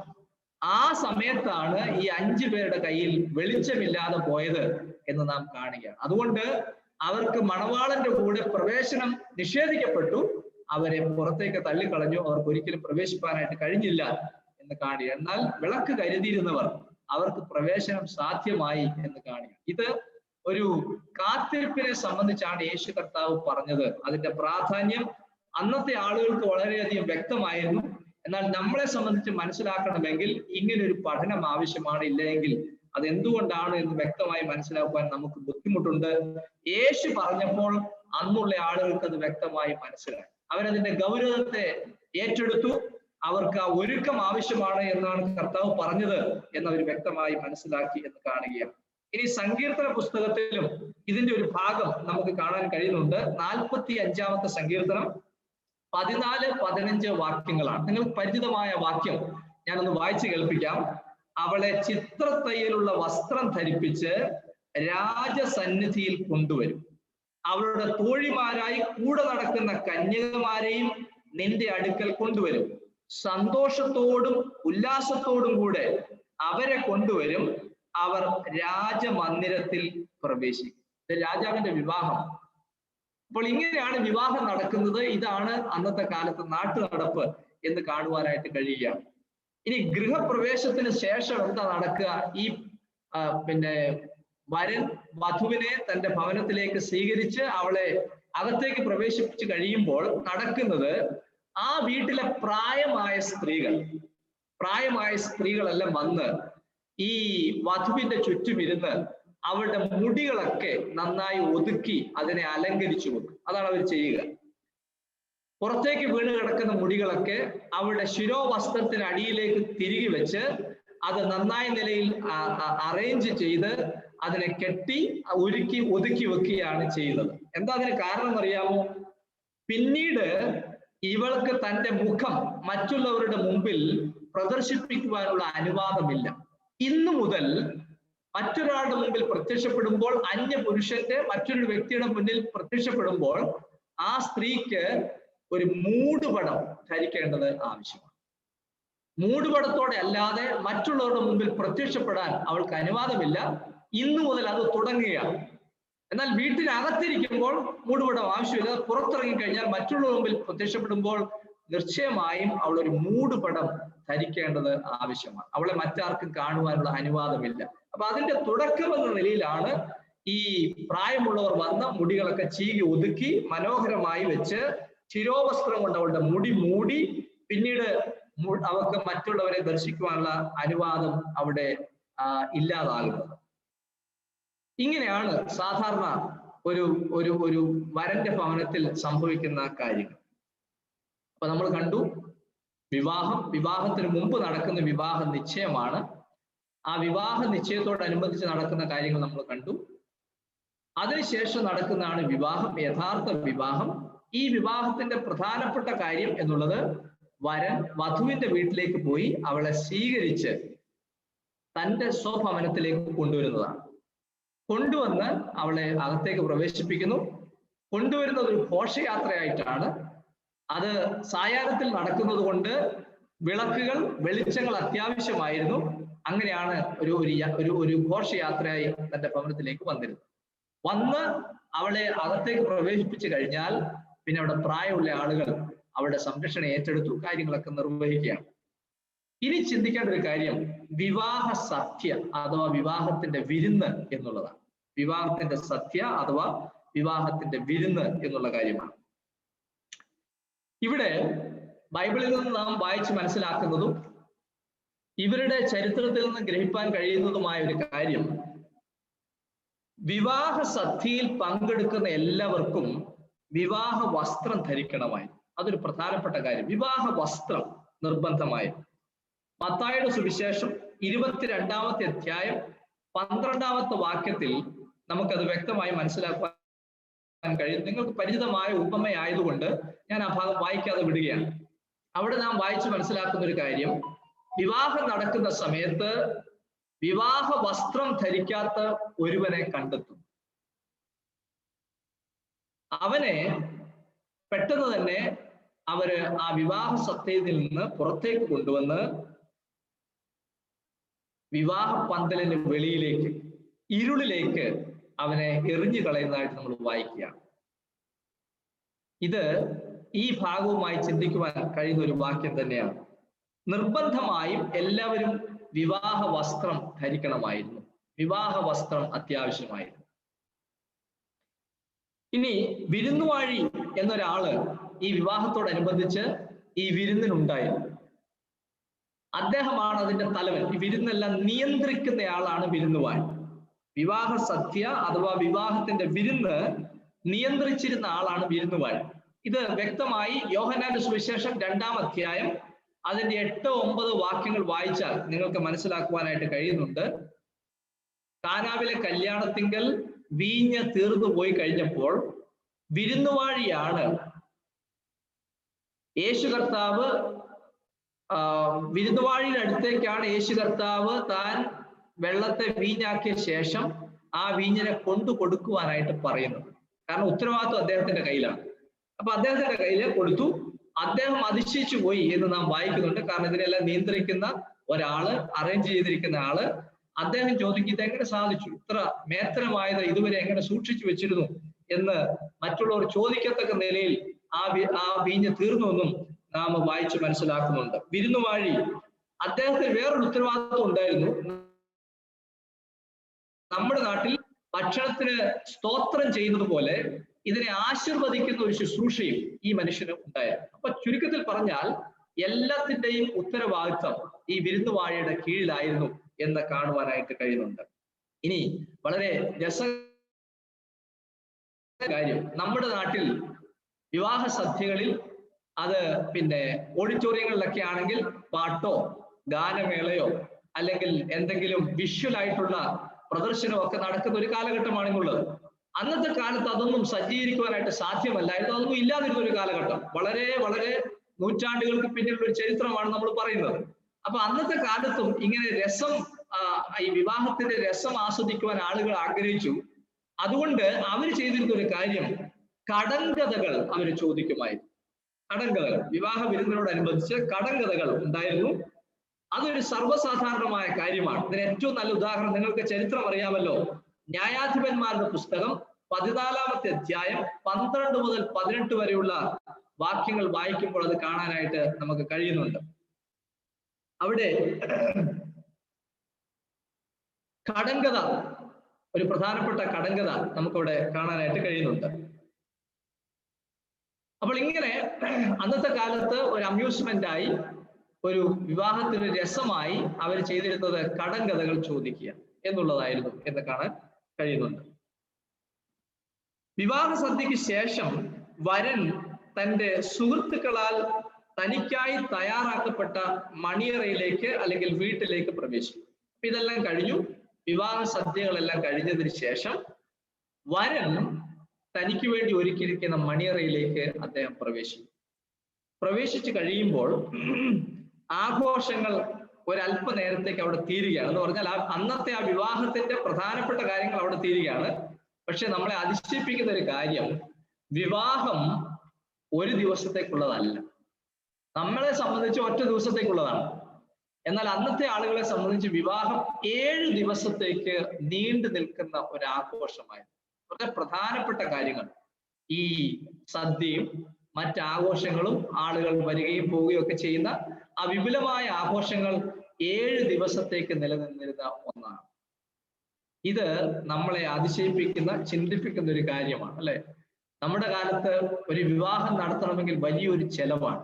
ആ സമയത്താണ് ഈ 5 പേരുടെ കയ്യിൽ വെളിച്ചമില്ലാതെ പോയത് എന്ന് നാം കാണുകയാണ്. അതുകൊണ്ട് അവർക്ക് മണവാളന്റെ കൂടെ പ്രവേശനം നിഷേധിക്കപ്പെട്ടു. അവരെ പുറത്തേക്ക് തള്ളിക്കളഞ്ഞു. അവർക്ക് ഒരിക്കലും പ്രവേശിപ്പാനായിട്ട് കഴിഞ്ഞില്ല എന്ന് കാണുക. എന്നാൽ വിളക്ക് കരുതിയിരുന്നവർ അവർക്ക് പ്രവേശനം സാധ്യമായി എന്ന് കാണുക. ഇത് ഒരു കാത്തിരിപ്പിനെ സംബന്ധിച്ചാണ് യേശു കർത്താവ് പറഞ്ഞത്. അതിന്റെ പ്രാധാന്യം അന്നത്തെ ആളുകൾക്ക് വളരെയധികം വ്യക്തമായിരുന്നു. എന്നാൽ നമ്മളെ സംബന്ധിച്ച് മനസ്സിലാക്കണമെങ്കിൽ ഇങ്ങനൊരു പഠനം ആവശ്യമാണ്. ഇല്ലെങ്കിൽ അതെന്തുകൊണ്ടാണ് എന്ന് വ്യക്തമായി മനസ്സിലാക്കുവാൻ നമുക്ക് ബുദ്ധിമുട്ടുണ്ട്. യേശു പറഞ്ഞപ്പോൾ അന്നുള്ള ആളുകൾക്ക് അത് വ്യക്തമായി മനസ്സിലായി. അവരതിന്റെ ഗൗരവത്തെ ഏറ്റെടുത്തു. അവർക്ക് ആ ഒരുക്കം ആവശ്യമാണ് എന്നാണ് കർത്താവ് പറഞ്ഞത് എന്നവർ വ്യക്തമായി മനസ്സിലാക്കി എന്ന് കാണുകയാണ്. ഇനി സങ്കീർത്തന പുസ്തകത്തിലും ഇതിന്റെ ഒരു ഭാഗം നമുക്ക് കാണാൻ കഴിയുന്നുണ്ട്. 45-ാമത്തെ സങ്കീർത്തനം 14-15 വാക്യങ്ങളാണ്. നിങ്ങൾക്ക് പരിചിതമായ വാക്യം ഞാനൊന്ന് വായിച്ചു കേൾപ്പിക്കാം. അവളെ ചിത്രത്തയ്യലുള്ള വസ്ത്രം ധരിപ്പിച്ച് രാജസന്നിധിയിൽ കൊണ്ടുവരും. അവളുടെ തോഴിമാരായി കൂടെ നടക്കുന്ന കന്യകമാരെയും നിന്റെ അടുക്കൽ കൊണ്ടുവരും. സന്തോഷത്തോടും ഉല്ലാസത്തോടും കൂടെ അവരെ കൊണ്ടുവരും. അവർ രാജമന്ദിരത്തിൽ പ്രവേശിക്കും. രാജാവിന്റെ വിവാഹം. അപ്പോൾ ഇങ്ങനെയാണ് വിവാഹം നടക്കുന്നത്. ഇതാണ് അന്നത്തെ കാലത്ത് നാട്ടു നടപ്പ് എന്ന് കാണുവാനായിട്ട് കഴിയുകയാണ്. ഇനി ഗൃഹപ്രവേശത്തിന് ശേഷം എന്താ നടക്കുക? ഈ വരൻ വധുവിനെ തന്റെ ഭവനത്തിലേക്ക് സ്വീകരിച്ച് അവളെ അകത്തേക്ക് പ്രവേശിപ്പിച്ച് കഴിയുമ്പോൾ നടക്കുന്നത്, ആ വീട്ടിലെ പ്രായമായ സ്ത്രീകളെല്ലാം വന്ന് ഈ വധുവിന്റെ ചുറ്റും ഇരുന്ന് അവളുടെ മുടികളൊക്കെ നന്നായി ഒതുക്കി അതിനെ അലങ്കരിച്ചു വെക്കും. അതാണ് അവർ ചെയ്യുക. പുറത്തേക്ക് വീണ് കിടക്കുന്ന മുടികളൊക്കെ അവളുടെ ശിരോവസ്ത്രത്തിന് അടിയിലേക്ക് തിരികെ വെച്ച് അത് നന്നായി നിലയിൽ അറേഞ്ച് ചെയ്ത് അതിനെ കെട്ടി ഒരുക്കി ഒതുക്കി വെക്കുകയാണ് ചെയ്യുന്നത്. എന്താ അതിന് കാരണം എന്നറിയാമോ? പിന്നീട് ഇവൾക്ക് തന്റെ മുഖം മറ്റുള്ളവരുടെ മുമ്പിൽ പ്രദർശിപ്പിക്കുവാനുള്ള അനുവാദമില്ല. ഇന്നു മുതൽ മറ്റൊരാളുടെ മുമ്പിൽ പ്രത്യക്ഷപ്പെടുമ്പോൾ, അന്യ പുരുഷന്റെ മറ്റൊരു വ്യക്തിയുടെ മുന്നിൽ പ്രത്യക്ഷപ്പെടുമ്പോൾ ആ സ്ത്രീക്ക് ഒരു മൂടുപടം ധരിക്കേണ്ടത് ആവശ്യമാണ്. മൂടുപടത്തോടെ അല്ലാതെ മറ്റുള്ളവരുടെ മുമ്പിൽ പ്രത്യക്ഷപ്പെടാൻ അവൾക്ക് അനുവാദമില്ല. ഇന്നു മുതൽ അത് തുടങ്ങുകയാണ്. എന്നാൽ വീട്ടിനകത്തിരിക്കുമ്പോൾ മൂടുപടം ആവശ്യമില്ല. പുറത്തിറങ്ങി കഴിഞ്ഞാൽ മറ്റുള്ളവരുടെ മുമ്പിൽ പ്രത്യക്ഷപ്പെടുമ്പോൾ നിശ്ചയമായും അവൾ ഒരു മൂടുപടം ധരിക്കേണ്ടത് ആവശ്യമാണ്. അവളെ മറ്റാർക്കും കാണുവാനുള്ള അനുവാദമില്ല. അപ്പൊ അതിന്റെ തുടക്കം എന്ന നിലയിലാണ് ഈ പ്രായമുള്ളവർ വന്ന മുടികളൊക്കെ ചീകി ഒതുക്കി മനോഹരമായി വെച്ച് ശിരോവസ്ത്രം കൊണ്ട് അവളുടെ മുടി മൂടി പിന്നീട് അവർക്ക് മറ്റുള്ളവരെ ദർശിക്കുവാനുള്ള അനുവാദം അവിടെ ഇല്ലാതാകുന്നത്. ഇങ്ങനെയാണ് സാധാരണ ഒരു വരന്റെ ഭവനത്തിൽ സംഭവിക്കുന്ന കാര്യങ്ങൾ. അപ്പൊ നമ്മൾ കണ്ടു വിവാഹത്തിന് മുമ്പ് നടക്കുന്ന വിവാഹ നിശ്ചയമാണ്. ആ വിവാഹ നിശ്ചയത്തോടനുബന്ധിച്ച് നടക്കുന്ന കാര്യങ്ങൾ നമ്മൾ കണ്ടു. അതിനുശേഷം നടക്കുന്നതാണ് വിവാഹം, യഥാർത്ഥ വിവാഹം. ഈ വിവാഹത്തിന്റെ പ്രധാനപ്പെട്ട കാര്യം എന്നുള്ളത് വരൻ വധുവിന്റെ വീട്ടിലേക്ക് പോയി അവളെ സ്വീകരിച്ച് തന്റെ സ്വഭവനത്തിലേക്ക് കൊണ്ടുവരുന്നതാണ്. കൊണ്ടുവന്ന് അവളെ അകത്തേക്ക് പ്രവേശിപ്പിക്കുന്നു. കൊണ്ടുവരുന്നത് ഒരു ഘോഷയാത്രയായിട്ടാണ്. അത് സായാഹ്നത്തിൽ നടക്കുന്നത് കൊണ്ട് വെളിച്ചങ്ങൾ അത്യാവശ്യമായിരുന്നു. അങ്ങനെയാണ് ഒരു ഘോഷയാത്രയായി തന്റെ ഭവനത്തിലേക്ക് വന്നിരുന്നത്. വന്ന് അവളെ അകത്തേക്ക് പ്രവേശിപ്പിച്ചു കഴിഞ്ഞാൽ പിന്നെ അവിടെ പ്രായമുള്ള ആളുകൾ അവളുടെ സംരക്ഷണം ഏറ്റെടുത്തു കാര്യങ്ങളൊക്കെ നിർവഹിക്കുകയാണ്. ഇനി ചിന്തിക്കേണ്ട ഒരു കാര്യം വിവാഹ സദ്യ അഥവാ വിവാഹത്തിന്റെ വിരുന്ന് എന്നുള്ളതാണ്. വിവാഹത്തിന്റെ സദ്യ അഥവാ വിവാഹത്തിന്റെ വിരുന്ന് എന്നുള്ള കാര്യമാണ്. ഇവിടെ ബൈബിളിൽ നിന്ന് നാം വായിച്ച് മനസ്സിലാക്കുന്നതും ഇവരുടെ ചരിത്രത്തിൽ നിന്ന് ഗ്രഹിക്കാൻ കഴിയുന്നതുമായ ഒരു കാര്യം, വിവാഹ സദ്യയിൽ പങ്കെടുക്കുന്ന എല്ലാവർക്കും വിവാഹ വസ്ത്രം ധരിക്കണമായി. അതൊരു പ്രധാനപ്പെട്ട കാര്യം. വിവാഹ വസ്ത്രം നിർബന്ധമായി. മത്തായിയുടെ സുവിശേഷം 22-ാമത്തെ അധ്യായം 12-ാമത്തെ വാക്യത്തിൽ നമുക്കത് വ്യക്തമായി മനസ്സിലാക്കാൻ കഴിയും. നിങ്ങൾക്ക് പരിചിതമായ ഉപമയായതുകൊണ്ട് ഞാൻ ആ ഭാഗം വായിക്കാതെ വിടുകയാണ്. അവിടെ നാം വായിച്ച് മനസ്സിലാക്കുന്ന ഒരു കാര്യം, വിവാഹം നടക്കുന്ന സമയത്ത് വിവാഹ വസ്ത്രം ധരിക്കാത്ത ഒരുവനെ കണ്ടെത്തും. അവനെ പെട്ടെന്ന് തന്നെ അവര് ആ വിവാഹ സദ്യയിൽ നിന്ന് പുറത്തേക്ക് കൊണ്ടുവന്ന് വിവാഹ പന്തലിന് വെളിയിലേക്ക്, ഇരുളിലേക്ക് അവനെ എറിഞ്ഞു കളയുന്നതായിട്ട് നമ്മൾ വായിക്കുകയാണ്. ഇത് ഈ ഭാഗവുമായി ചിന്തിക്കുവാൻ കഴിയുന്ന ഒരു വാക്യം തന്നെയാണ്. നിർബന്ധമായും എല്ലാവരും വിവാഹ വസ്ത്രം ധരിക്കണമായിരുന്നു. വിവാഹ വസ്ത്രം അത്യാവശ്യമായിരുന്നു. ഇനി വിരുന്നുവാഴി എന്നൊരാള് ഈ വിവാഹത്തോടനുബന്ധിച്ച് ഈ വിരുന്നിനുണ്ടായിരുന്നു. അദ്ദേഹമാണ് അതിന്റെ തലവൻ. ഈ വിരുന്നെല്ലാം നിയന്ത്രിക്കുന്നയാളാണ് വിരുന്നുവാഴി. വിവാഹ സദ്യ അഥവാ വിവാഹത്തിന്റെ വിരുന്ന് നിയന്ത്രിച്ചിരുന്ന ആളാണ് വിരുന്നുവാഴി. ഇത് വ്യക്തമായി യോഹന്നാന്റെ സുവിശേഷം 2-ാം അധ്യായം അതിന്റെ 8-9 വാക്യങ്ങൾ വായിച്ചാൽ നിങ്ങൾക്ക് മനസ്സിലാക്കുവാനായിട്ട് കഴിയുന്നുണ്ട്. കാനാവിലെ കല്യാണത്തിങ്കൽ വീഞ്ഞ് തീർന്നു പോയി കഴിഞ്ഞപ്പോൾ വിരുന്നുവാഴിയാണ് യേശു കർത്താവ്, വിരുന്നുവാഴിയുടെ അടുത്തേക്കാണ് യേശു കർത്താവ് താൻ വെള്ളത്തെ വീഞ്ഞാക്കിയ ശേഷം ആ വീഞ്ഞിനെ കൊണ്ടു കൊടുക്കുവാനായിട്ട് പറയുന്നത്. കാരണം ഉത്തരവാദിത്വം അദ്ദേഹത്തിന്റെ കയ്യിലാണ്. അപ്പൊ അദ്ദേഹത്തിന്റെ കയ്യിൽ കൊടുത്തു. അദ്ദേഹം അതിശയിച്ചു പോയി എന്ന് നാം വായിക്കുന്നുണ്ട്. കാരണം ഇതിനെല്ലാം നിയന്ത്രിക്കുന്ന ഒരാള്, അറേഞ്ച് ചെയ്തിരിക്കുന്ന ആള്, അദ്ദേഹം ചോദിക്കും, ഇത് എങ്ങനെ സാധിച്ചു, ഇത്ര മേത്തരമായത് ഇതുവരെ എങ്ങനെ സൂക്ഷിച്ചു വെച്ചിരുന്നു എന്ന് മറ്റുള്ളവർ ചോദിക്കത്തക്ക നിലയിൽ ആ വീഞ്ഞ് തീർന്നു എന്നും നാം വായിച്ച് മനസ്സിലാക്കുന്നുണ്ട്. വിരുന്നുവാഴി അദ്ദേഹത്തിന് വേറൊരു ഉത്തരവാദിത്വം ഉണ്ടായിരുന്നു. നമ്മുടെ നാട്ടിൽ ഭക്ഷണത്തിന് സ്തോത്രം ചെയ്യുന്നത് പോലെ ഇതിനെ ആശീർവദിക്കുന്ന ഒരു ശുശ്രൂഷയും ഈ മനുഷ്യന് ഉണ്ടായിരുന്നു. അപ്പൊ ചുരുക്കത്തിൽ പറഞ്ഞാൽ എല്ലാത്തിന്റെയും ഉത്തരവാദിത്വം ഈ വിരുന്നുവാഴിയുടെ കീഴിലായിരുന്നു എന്ന് കാണുവാനായിട്ട് കഴിയുന്നുണ്ട്. ഇനി വളരെ കാര്യം, നമ്മുടെ നാട്ടിൽ വിവാഹ സദ്യകളിൽ അത് ഓഡിറ്റോറിയങ്ങളിലൊക്കെ ആണെങ്കിൽ പാട്ടോ ഗാനമേളയോ അല്ലെങ്കിൽ എന്തെങ്കിലും വിഷ്വൽ ആയിട്ടുള്ള പ്രദർശനമോ ഒക്കെ നടക്കുന്ന ഒരു കാലഘട്ടമാണെന്നുള്ളത്. അന്നത്തെ കാലത്ത് അതൊന്നും സജ്ജീകരിക്കുവാനായിട്ട് സാധ്യമല്ലായിരുന്നു. അതൊന്നും ഇല്ലാതിരുന്ന ഒരു കാലഘട്ടം. വളരെ വളരെ നൂറ്റാണ്ടുകൾക്ക് പിന്നിലുള്ള ഒരു ചരിത്രമാണ് നമ്മൾ പറയുന്നത്. അപ്പൊ അന്നത്തെ കാലത്തും ഇങ്ങനെ രസം, ഈ വിവാഹത്തിന്റെ രസം ആസ്വദിക്കുവാൻ ആളുകൾ ആഗ്രഹിച്ചു. അതുകൊണ്ട് അവർ ചെയ്തിരുന്ന ഒരു കാര്യം, കടങ്കഥകൾ അവർ ചോദിക്കുമായിരുന്നു. കടങ്കഥകൾ, വിവാഹ വിരുന്നിനോടനുബന്ധിച്ച് കടങ്കഥകൾ ഉണ്ടായിരുന്നു. അതൊരു സർവ്വസാധാരണമായ കാര്യമാണ്. ഇതിന് ഏറ്റവും നല്ല ഉദാഹരണം, നിങ്ങൾക്ക് ചരിത്രം അറിയാമല്ലോ, ന്യായാധിപന്മാരുടെ പുസ്തകം 14-ാമത്തെ അധ്യായം 12 മുതൽ 18 വരെയുള്ള വാക്യങ്ങൾ വായിക്കുമ്പോൾ അത് കാണാനായിട്ട് നമുക്ക് കഴിയുന്നുണ്ട്. അവിടെ കടങ്കഥ, ഒരു പ്രധാനപ്പെട്ട കടങ്കഥ നമുക്കവിടെ കാണാനായിട്ട് കഴിയുന്നുണ്ട്. അപ്പോൾ ഇങ്ങനെ അന്നത്തെ കാലത്ത് ഒരു അമ്യൂസ്മെന്റ് ആയി, ഒരു വിവാഹത്തിന് രസമായി അവർ ചെയ്തിരുന്നത് കടങ്കഥകൾ ചോദിക്കുക എന്നുള്ളതായിരുന്നു എന്ന് കാണാൻ കഴിയുന്നുണ്ട്. വിവാഹ സദ്യക്ക് ശേഷം വരൻ തൻ്റെ സുഹൃത്തുക്കളാൽ തനിക്കായി തയ്യാറാക്കപ്പെട്ട മണിയറയിലേക്ക് അല്ലെങ്കിൽ വീട്ടിലേക്ക് പ്രവേശിക്കും. അപ്പൊ ഇതെല്ലാം കഴിഞ്ഞു, വിവാഹ സദ്യകളെല്ലാം കഴിഞ്ഞതിന് ശേഷം വരൻ തനിക്ക് വേണ്ടി ഒരുക്കിയിരിക്കുന്ന മണിയറയിലേക്ക് അദ്ദേഹം പ്രവേശിച്ചു കഴിയുമ്പോൾ ആഘോഷങ്ങൾ ഒരല്പ നേരത്തേക്ക് അവിടെ തീരുകയാണ്. എന്ന് പറഞ്ഞാൽ അന്നത്തെ ആ വിവാഹത്തിന്റെ പ്രധാനപ്പെട്ട കാര്യങ്ങൾ അവിടെ തീരുകയാണ്. പക്ഷെ നമ്മളെ അതിശയിപ്പിക്കുന്ന ഒരു കാര്യം, വിവാഹം ഒരു ദിവസത്തേക്കുള്ളതല്ല. നമ്മളെ സംബന്ധിച്ച് ഒറ്റ ദിവസത്തേക്കുള്ളതാണ്. എന്നാൽ അന്നത്തെ ആളുകളെ സംബന്ധിച്ച് വിവാഹം 7 ദിവസത്തേക്ക് നീണ്ടു നിൽക്കുന്ന ഒരു ആഘോഷമായിരുന്നു. വളരെ പ്രധാനപ്പെട്ട കാര്യങ്ങൾ, ഈ സദ്യയും മറ്റാഘോഷങ്ങളും, ആളുകൾ വരികയും പോവുകയും ഒക്കെ ചെയ്യുന്ന ആ വിപുലമായ ആഘോഷങ്ങൾ 7 ദിവസത്തേക്ക് നിലനിന്നിരുന്ന ഒന്നാണ്. ഇത് നമ്മളെ അതിശയിപ്പിക്കുന്ന, ചിന്തിപ്പിക്കുന്ന ഒരു കാര്യമാണ്, അല്ലെ? നമ്മുടെ കാലത്ത് ഒരു വിവാഹം നടത്തണമെങ്കിൽ വലിയൊരു ചെലവാണ്.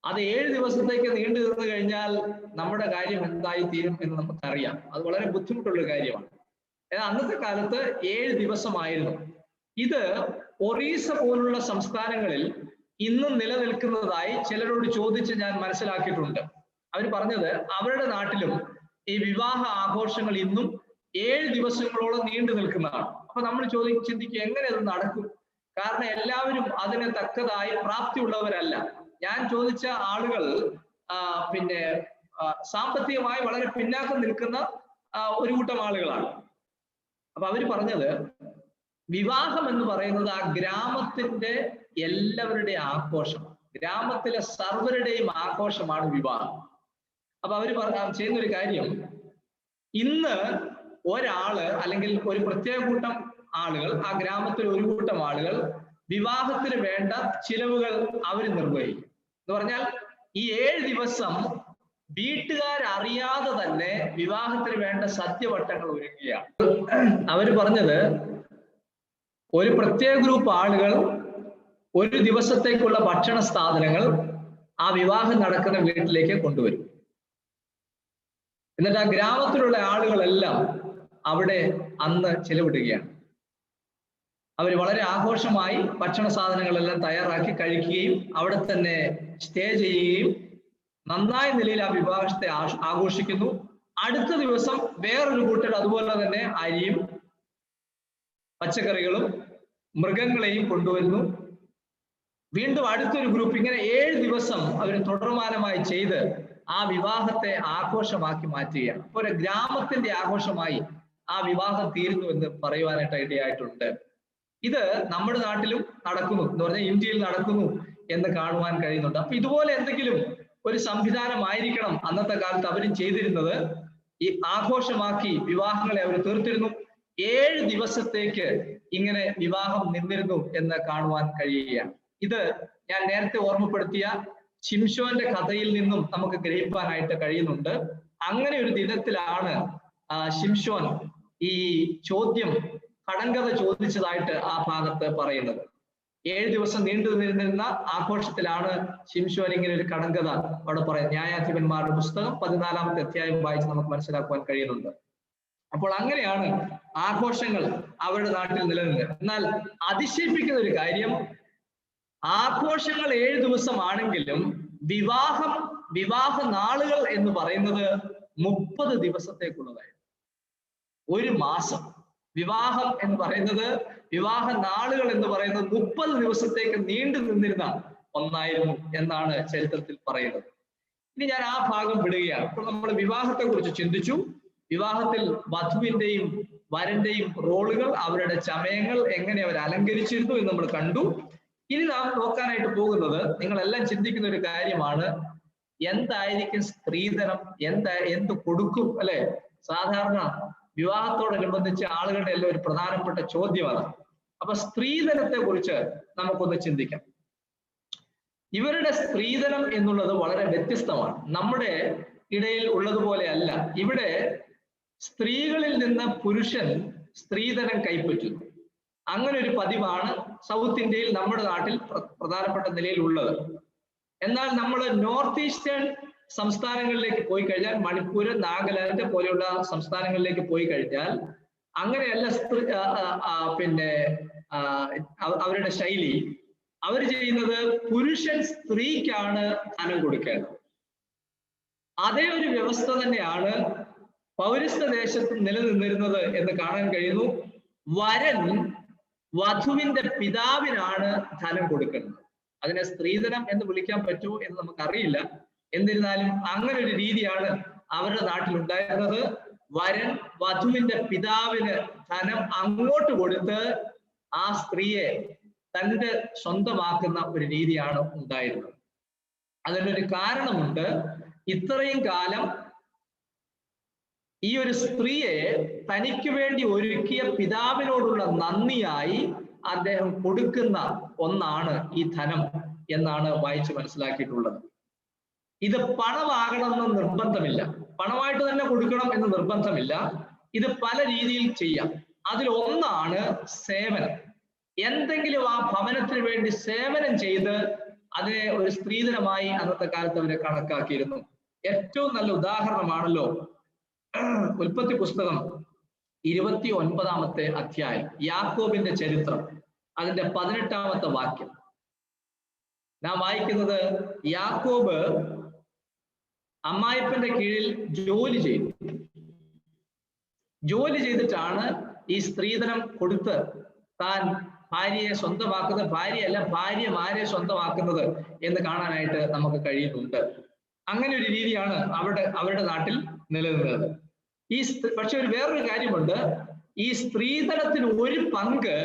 അത് 7 ദിവസത്തേക്ക് നീണ്ടു നിന്നു കഴിഞ്ഞാൽ നമ്മുടെ കാര്യം എന്തായി തീരും എന്ന് നമുക്കറിയാം. അത് വളരെ ബുദ്ധിമുട്ടുള്ള കാര്യമാണ്. അന്നത്തെ കാലത്ത് 7 ദിവസമായിരുന്നു. ഇത് ഒറീസ പോലുള്ള സംസ്ഥാനങ്ങളിൽ ഇന്നും നിലനിൽക്കുന്നതായി ചിലരോട് ചോദിച്ച് ഞാൻ മനസ്സിലാക്കിയിട്ടുണ്ട്. അവർ പറഞ്ഞത് അവരുടെ നാട്ടിലും ഈ വിവാഹ ആഘോഷങ്ങൾ ഇന്നും 7 ദിവസങ്ങളോളം നീണ്ടു നിൽക്കുന്നതാണ്. അപ്പൊ നമ്മൾ ചിന്തിക്കുക എങ്ങനെ അത് നടക്കും? കാരണം എല്ലാവരും അതിന് തക്കതായി പ്രാപ്തിയുള്ളവരല്ല. ഞാൻ ചോദിച്ച ആളുകൾ പിന്നെ സാമ്പത്തികമായി വളരെ പിന്നാക്കം നിൽക്കുന്ന ഒരു കൂട്ടം ആളുകളാണ്. അപ്പൊ അവര് പറഞ്ഞത് വിവാഹം എന്ന് പറയുന്നത് ആ ഗ്രാമത്തിന്റെ എല്ലാവരുടെയും ആഘോഷം, ഗ്രാമത്തിലെ സർവരുടെയും ആഘോഷമാണ് വിവാഹം. അപ്പൊ അവര് ചെയ്യുന്ന ഒരു കാര്യം, ഇന്ന് ഒരാള് അല്ലെങ്കിൽ ഒരു പ്രത്യേക കൂട്ടം ആളുകൾ, ആ ഗ്രാമത്തിൽ ഒരു കൂട്ടം ആളുകൾ വിവാഹത്തിന് വേണ്ട ചിലവുകൾ അവർ നിർവഹിക്കും. എന്ന് പറഞ്ഞാൽ ഈ 7 ദിവസം വീട്ടുകാരറിയാതെ തന്നെ വിവാഹത്തിന് വേണ്ട സദ്യവട്ടങ്ങൾ ഒരുക്കുകയാണ്. അവര് പറഞ്ഞത് ഒരു പ്രത്യേക ഗ്രൂപ്പ് ആളുകൾ ഒരു ദിവസത്തേക്കുള്ള ഭക്ഷണ സാധനങ്ങൾ ആ വിവാഹം നടക്കുന്ന വീട്ടിലേക്ക് കൊണ്ടുവരും. എന്നിട്ട് ആ ഗ്രാമത്തിലുള്ള ആളുകളെല്ലാം അവിടെ അന്ന് ചെലവിടുകയാണ്. അവർ വളരെ ആഘോഷമായി ഭക്ഷണ സാധനങ്ങളെല്ലാം തയ്യാറാക്കി കഴിക്കുകയും അവിടെ തന്നെ സ്റ്റേ ചെയ്യുകയും നന്നായ നിലയിൽ ആ വിവാഹത്തെ ആഘോഷിക്കുന്നു. അടുത്ത ദിവസം വേറൊരു കൂട്ടർ അതുപോലെ തന്നെ അരിയും പച്ചക്കറികളും മൃഗങ്ങളെയും കൊണ്ടുവരുന്നു. വീണ്ടും അടുത്തൊരു ഗ്രൂപ്പ്, ഇങ്ങനെ 7 ദിവസം അവർ തുടർമാനമായി ചെയ്ത് ആ വിവാഹത്തെ ആഘോഷമാക്കി മാറ്റുകയാണ്. അപ്പോൾ ഒരു ഗ്രാമത്തിന്റെ ആഘോഷമായി ആ വിവാഹം തീരുന്നു എന്ന് പറയുവാനായിട്ട് ഇടയായിട്ടുണ്ട്. ഇത് നമ്മുടെ നാട്ടിലും നടക്കുന്നു, എന്ന് പറഞ്ഞാൽ ഇന്ത്യയിൽ നടക്കുന്നു എന്ന് കാണുവാൻ കഴിയുന്നുണ്ട്. അപ്പൊ ഇതുപോലെ എന്തെങ്കിലും ഒരു സംവിധാനമായിരിക്കണം അന്നത്തെ കാലത്ത് അവരും ചെയ്തിരുന്നത്. ഈ ആഘോഷമാക്കി വിവാഹങ്ങളെ അവർ തീർത്തിരുന്നു. 7 ദിവസത്തേക്ക് ഇങ്ങനെ വിവാഹം നിന്നിരുന്നു എന്ന് കാണുവാൻ കഴിയുകയാണ്. ഇത് ഞാൻ നേരത്തെ ഓർമ്മപ്പെടുത്തിയ ശിംശോന്റെ കഥയിൽ നിന്നും നമുക്ക് ഗ്രഹിക്കാനായിട്ട് കഴിയുന്നുണ്ട്. അങ്ങനെ ഒരു ദിനത്തിലാണ് ശിംശോൻ ഈ ചോദ്യം, കടങ്കഥ ചോദിച്ചതായിട്ട് ആ ഭാഗത്ത് പറയുന്നത്. 7 ദിവസം നീണ്ടു നിന്നിരുന്ന ആഘോഷത്തിലാണ് ശിംശോൻ ഇങ്ങനെ ഒരു കടങ്കഥ അവിടെ പറയുന്നത്. ന്യായാധിപന്മാരുടെ പുസ്തകം 14-ാമത്തെ അധ്യായം വായിച്ച് നമുക്ക് മനസ്സിലാക്കുവാൻ കഴിയുന്നുണ്ട്. അപ്പോൾ അങ്ങനെയാണ് ആഘോഷങ്ങൾ അവരുടെ നാട്ടിൽ നിലനിന്നത്. എന്നാൽ അതിശയിപ്പിക്കുന്ന ഒരു കാര്യം, ആഘോഷങ്ങൾ 7 ദിവസമാണെങ്കിലും വിവാഹ നാളുകൾ എന്ന് പറയുന്നത് 30 ദിവസത്തേക്കുള്ളതായിരുന്നു. ഒരു മാസം. വിവാഹം എന്ന് പറയുന്നത്, വിവാഹ നാളുകൾ എന്ന് പറയുന്നത് 30 ദിവസത്തേക്ക് നീണ്ടു നിന്നിരുന്ന ഒന്നായിരുന്നു എന്നാണ് ചരിത്രത്തിൽ പറയുന്നത്. ഇനി ഞാൻ ആ ഭാഗം വിടുകയാണ്. അപ്പോൾ നമ്മൾ വിവാഹത്തെ കുറിച്ച് ചിന്തിച്ചു. വിവാഹത്തിൽ വധുവിന്റെയും വരന്റെയും റോളുകൾ, അവരുടെ ചമയങ്ങൾ എങ്ങനെ അവർ അലങ്കരിച്ചിരുന്നു എന്ന് നമ്മൾ കണ്ടു. ഇനി നാം നോക്കാനായിട്ട് പോകുന്നത്, നിങ്ങളെല്ലാം ചിന്തിക്കുന്ന ഒരു കാര്യമാണ്, എന്തായിരിക്കും സ്ത്രീധനം, എന്ത് കൊടുക്കും, അല്ലെ? സാധാരണ വിവാഹത്തോടനുബന്ധിച്ച് ആളുകളുടെ എല്ലാം ഒരു പ്രധാനപ്പെട്ട ചോദ്യമാണ്. അപ്പൊ സ്ത്രീധനത്തെ കുറിച്ച് നമുക്കൊന്ന് ചിന്തിക്കാം. ഇവരുടെ സ്ത്രീധനം എന്നുള്ളത് വളരെ വ്യത്യസ്തമാണ്. നമ്മുടെ ഇടയിൽ ഉള്ളതുപോലെ അല്ല. ഇവിടെ സ്ത്രീകളിൽ നിന്ന് പുരുഷൻ സ്ത്രീധനം കൈപ്പറ്റുന്നു. അങ്ങനെ ഒരു പതിവാണ് സൗത്ത് ഇന്ത്യയിൽ, നമ്മുടെ നാട്ടിൽ പ്രധാനപ്പെട്ട നിലയിൽ ഉള്ളത്. എന്നാൽ നമ്മൾ നോർത്ത് ഈസ്റ്റേൺ സംസ്ഥാനങ്ങളിലേക്ക് പോയി കഴിഞ്ഞാൽ, മണിപ്പൂർ, നാഗാലാൻഡ് പോലെയുള്ള സംസ്ഥാനങ്ങളിലേക്ക് പോയി കഴിഞ്ഞാൽ അങ്ങനെയല്ല. പിന്നെ അവരുടെ ശൈലി, അവർ ചെയ്യുന്നത് പുരുഷൻ സ്ത്രീക്കാണ് ധനം കൊടുക്കേണ്ടത്. അതേ ഒരു വ്യവസ്ഥ തന്നെയാണ് പൗരസ്ത്യ ദേശത്ത് നിലനിന്നിരുന്നത് എന്ന് കാണാൻ കഴിയുന്നു. വരൻ വധുവിന്റെ പിതാവിനാണ് ധനം കൊടുക്കുന്നത്. അതിനെ സ്ത്രീധനം എന്ന് വിളിക്കാൻ പറ്റുമോ എന്ന് നമുക്കറിയില്ല. എന്നിരുന്നാലും അങ്ങനെ ഒരു രീതിയാണ് അവരുടെ നാട്ടിൽ ഉണ്ടായിരുന്നത്. വരൻ വധുവിന്റെ പിതാവിന് ധനം അങ്ങോട്ട് കൊടുത്ത് ആ സ്ത്രീയെ തന്റെ സ്വന്തമാക്കുന്ന ഒരു രീതിയാണ് ഉണ്ടായിരുന്നത്. അതിനൊരു കാരണമുണ്ട്. ഇത്രയും കാലം ഈ ഒരു സ്ത്രീയെ തനിക്ക് വേണ്ടി ഒരുക്കിയ പിതാവിനോടുള്ള നന്ദിയായി അദ്ദേഹം കൊടുക്കുന്ന ഒന്നാണ് ഈ ധനം എന്നാണ് വായിച്ച് മനസ്സിലാക്കിയിട്ടുള്ളത്. ഇത് പണമാകണമെന്ന് നിർബന്ധമില്ല, പണമായിട്ട് തന്നെ കൊടുക്കണം എന്ന് നിർബന്ധമില്ല. ഇത് പല രീതിയിൽ ചെയ്യാം. അതിലൊന്നാണ് സേവനം. എന്തെങ്കിലും ആ ഭവനത്തിന് വേണ്ടി സേവനം ചെയ്ത് അതിനെ ഒരു സ്ത്രീധനമായി അന്നത്തെ കാലത്ത് അവരെ കണക്കാക്കിയിരുന്നു. ഏറ്റവും നല്ല ഉദാഹരണമാണല്ലോ ഉൽപ്പത്തി പുസ്തകം 29-ാമത്തെ അധ്യായം, യാക്കോബിന്റെ ചരിത്രം, അതിന്റെ 18-ാമത്തെ വാക്യം നാം വായിക്കുന്നത്, യാക്കോബ് അമ്മായിപ്പന്റെ കീഴിൽ ജോലി ചെയ്തിട്ടാണ് ഈ സ്ത്രീധനം കൊടുത്ത് താൻ ഭാര്യയെ സ്വന്തമാക്കുന്നത്, ഭാര്യയല്ല ഭാര്യമാരെ സ്വന്തമാക്കുന്നത് എന്ന് കാണാനായിട്ട് നമുക്ക് കഴിയുന്നുണ്ട്. അങ്ങനെ ഒരു രീതിയാണ് അവരുടെ നാട്ടിൽ നിലനിന്നത്. പക്ഷെ വേറൊരു കാര്യമുണ്ട്, ഈ സ്ത്രീധനത്തിന് ഒരു പങ്ക്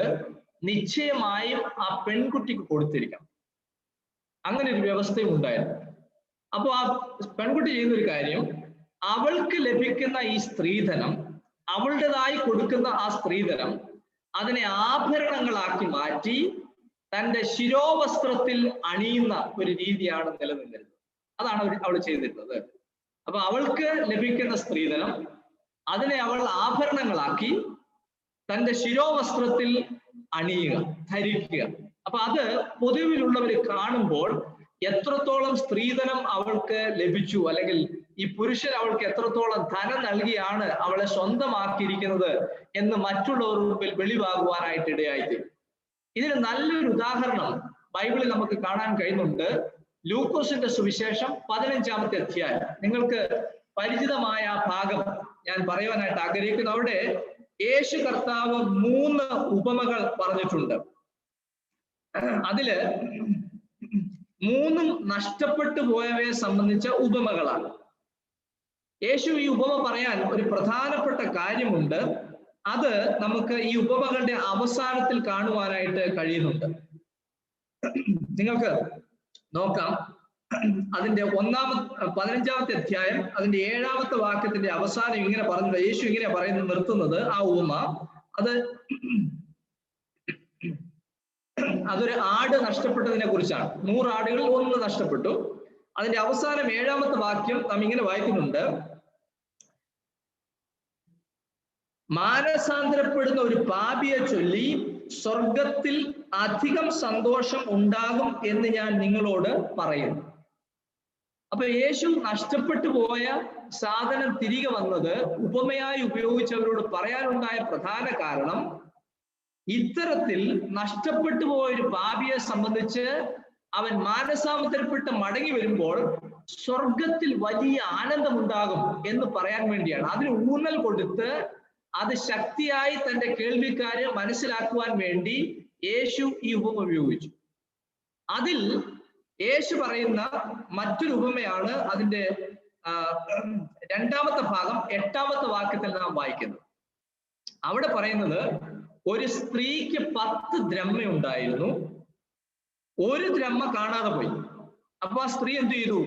നിശ്ചയമായും ആ പെൺകുട്ടിക്ക് കൊടുത്തിരിക്കണം. അങ്ങനെ ഒരു വ്യവസ്ഥയും ഉണ്ടായിരുന്നു. അപ്പോൾ ആ പെൺകുട്ടി ചെയ്യുന്ന ഒരു കാര്യം, അവൾക്ക് ലഭിക്കുന്ന ഈ സ്ത്രീധനം, അവളുടേതായി കൊടുക്കുന്ന ആ സ്ത്രീധനം അതിനെ ആഭരണങ്ങളാക്കി മാറ്റി തൻ്റെ ശിരോവസ്ത്രത്തിൽ അണിയുന്ന ഒരു രീതിയാണ് നിലനിന്നിരുന്നത്. അതാണ് അവൾ ചെയ്തിരുന്നത്. അപ്പൊ അവൾക്ക് ലഭിക്കുന്ന സ്ത്രീധനം അതിനെ അവൾ ആഭരണങ്ങളാക്കി തൻ്റെ ശിരോവസ്ത്രത്തിൽ അണിയുക, ധരിക്കുക. അപ്പൊ അത് പൊതുവിലുള്ളവർ കാണുമ്പോൾ എത്രത്തോളം സ്ത്രീധനം അവൾക്ക് ലഭിച്ചു, അല്ലെങ്കിൽ ഈ പുരുഷൻ അവൾക്ക് എത്രത്തോളം ധനം നൽകിയാണ് അവളെ സ്വന്തമാക്കിയിരിക്കുന്നത് എന്ന് മറ്റുള്ളവരുടെ മുമ്പിൽ വെളിവാകുവാനായിട്ട് ഇടയായിത്തീരും. ഇതിന് നല്ലൊരു ഉദാഹരണം ബൈബിളിൽ നമുക്ക് കാണാൻ കഴിയുന്നുണ്ട്. ലൂക്കോസിന്റെ സുവിശേഷം 15-ാമത്തെ അധ്യായം. നിങ്ങൾക്ക് പരിചിതമായ ആ ഭാഗം ഞാൻ പറയുവാനായിട്ട് ആഗ്രഹിക്കുന്നു. അവിടെ യേശു കർത്താവ് 3 ഉപമകൾ പറഞ്ഞിട്ടുണ്ട്. അതില് 3 നഷ്ടപ്പെട്ടു പോയവയെ സംബന്ധിച്ച ഉപമകളാണ്. യേശു ഈ ഉപമ പറയാൻ ഒരു പ്രധാനപ്പെട്ട കാര്യമുണ്ട്. അത് നമുക്ക് ഈ ഉപമകളുടെ അവസാനത്തിൽ കാണുവാനായിട്ട് കഴിയുന്നുണ്ട്. നിങ്ങൾക്ക് നോക്കാം, അതിന്റെ 15-ാമത്തെ അധ്യായം അതിന്റെ 7-ാമത്തെ വാക്യത്തിന്റെ അവസാനം ഇങ്ങനെ പറഞ്ഞത്, യേശു ഇങ്ങനെ പറയുന്നത്, നിർത്തുന്നത് ആ ഉപമ. അതൊരു ആട് നഷ്ടപ്പെട്ടതിനെ കുറിച്ചാണ്. 100 ആടുകളിൽ 1 നഷ്ടപ്പെട്ടു. അതിന്റെ അവസാനം 7-ാമത്തെ വാക്യം നാം ഇങ്ങനെ വായിക്കുന്നുണ്ട്, മാനസാന്തരപ്പെടുന്ന ഒരു പാപിയെ ചൊല്ലി സ്വർഗത്തിൽ അധികം സന്തോഷം ഉണ്ടാകും എന്ന് ഞാൻ നിങ്ങളോട് പറയുന്നു. അപ്പൊ യേശു നഷ്ടപ്പെട്ടു പോയ സാധനം തിരികെ വന്നത് ഉപമയായി ഉപയോഗിച്ചവരോട് പറയാനുണ്ടായ പ്രധാന കാരണം, ഇത്തരത്തിൽ നഷ്ടപ്പെട്ടു പോയൊരു പാപിയെ സംബന്ധിച്ച് അവൻ മാനസാന്തരപ്പെട്ട് മടങ്ങി വരുമ്പോൾ സ്വർഗത്തിൽ വലിയ ആനന്ദമുണ്ടാകും എന്ന് പറയാൻ വേണ്ടിയാണ്. അതിന് ഊന്നൽ കൊടുത്ത് അത് ശക്തിയായി തന്റെ കേൾവിക്കാരെ മനസ്സിലാക്കുവാൻ വേണ്ടി യേശു ഈ ഉപമ ഉപയോഗിച്ചു. അതിൽ യേശു പറയുന്ന മറ്റൊരു ഉപമയാണ് അതിന്റെ 2-ാമത്തെ ഭാഗം 8-ാമത്തെ വാക്യത്തിൽ നാം വായിക്കുന്നത്. അവിടെ പറയുന്നത്, ഒരു സ്ത്രീക്ക് 10 ദ്രഹ്മ ഉണ്ടായിരുന്നു, 1 ദ്രഹ്മ കാണാതെ പോയി. അപ്പൊ ആ സ്ത്രീ എന്ത് ചെയ്തു?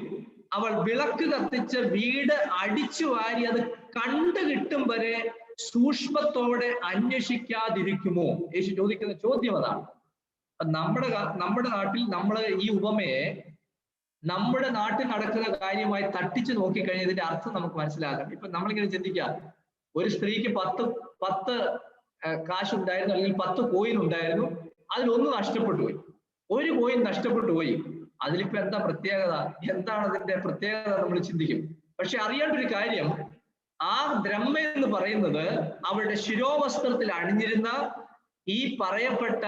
അവൾ വിളക്ക് കത്തിച്ച് വീട് അടിച്ചു വാരി അത് കണ്ടു കിട്ടും വരെ സൂക്ഷ്മത്തോടെ അന്വേഷിക്കാതിരിക്കുമോ? യേശു ചോദിക്കുന്ന ചോദ്യം അതാണ്. നമ്മുടെ നാട്ടിൽ നമ്മൾ ഈ ഉപമയെ നമ്മുടെ നാട്ടിൽ നടക്കുന്ന കാര്യമായി തട്ടിച്ചു നോക്കിക്കഴിഞ്ഞാൽ ഇതിന്റെ അർത്ഥം നമുക്ക് മനസ്സിലാക്കാം. ഇപ്പൊ നമ്മളിങ്ങനെ ചിന്തിക്കാം, ഒരു സ്ത്രീക്ക് 10 കാശുണ്ടായിരുന്നു, അല്ലെങ്കിൽ 10 കോയിൻ ഉണ്ടായിരുന്നു, അതിലൊന്ന് നഷ്ടപ്പെട്ടു പോയി. 1 കോയിൻ നഷ്ടപ്പെട്ടു പോയി. അതിലിപ്പോ എന്താ പ്രത്യേകത? എന്താണ് അതിന്റെ പ്രത്യേകത നമ്മൾ ചിന്തിക്കും. പക്ഷെ അറിയേണ്ട ഒരു കാര്യം, ആ ദ്രഹ്മ എന്ന് പറയുന്നത് അവളുടെ ശിരോവസ്ത്രത്തിൽ അണിഞ്ഞിരുന്ന ഈ പറയപ്പെട്ട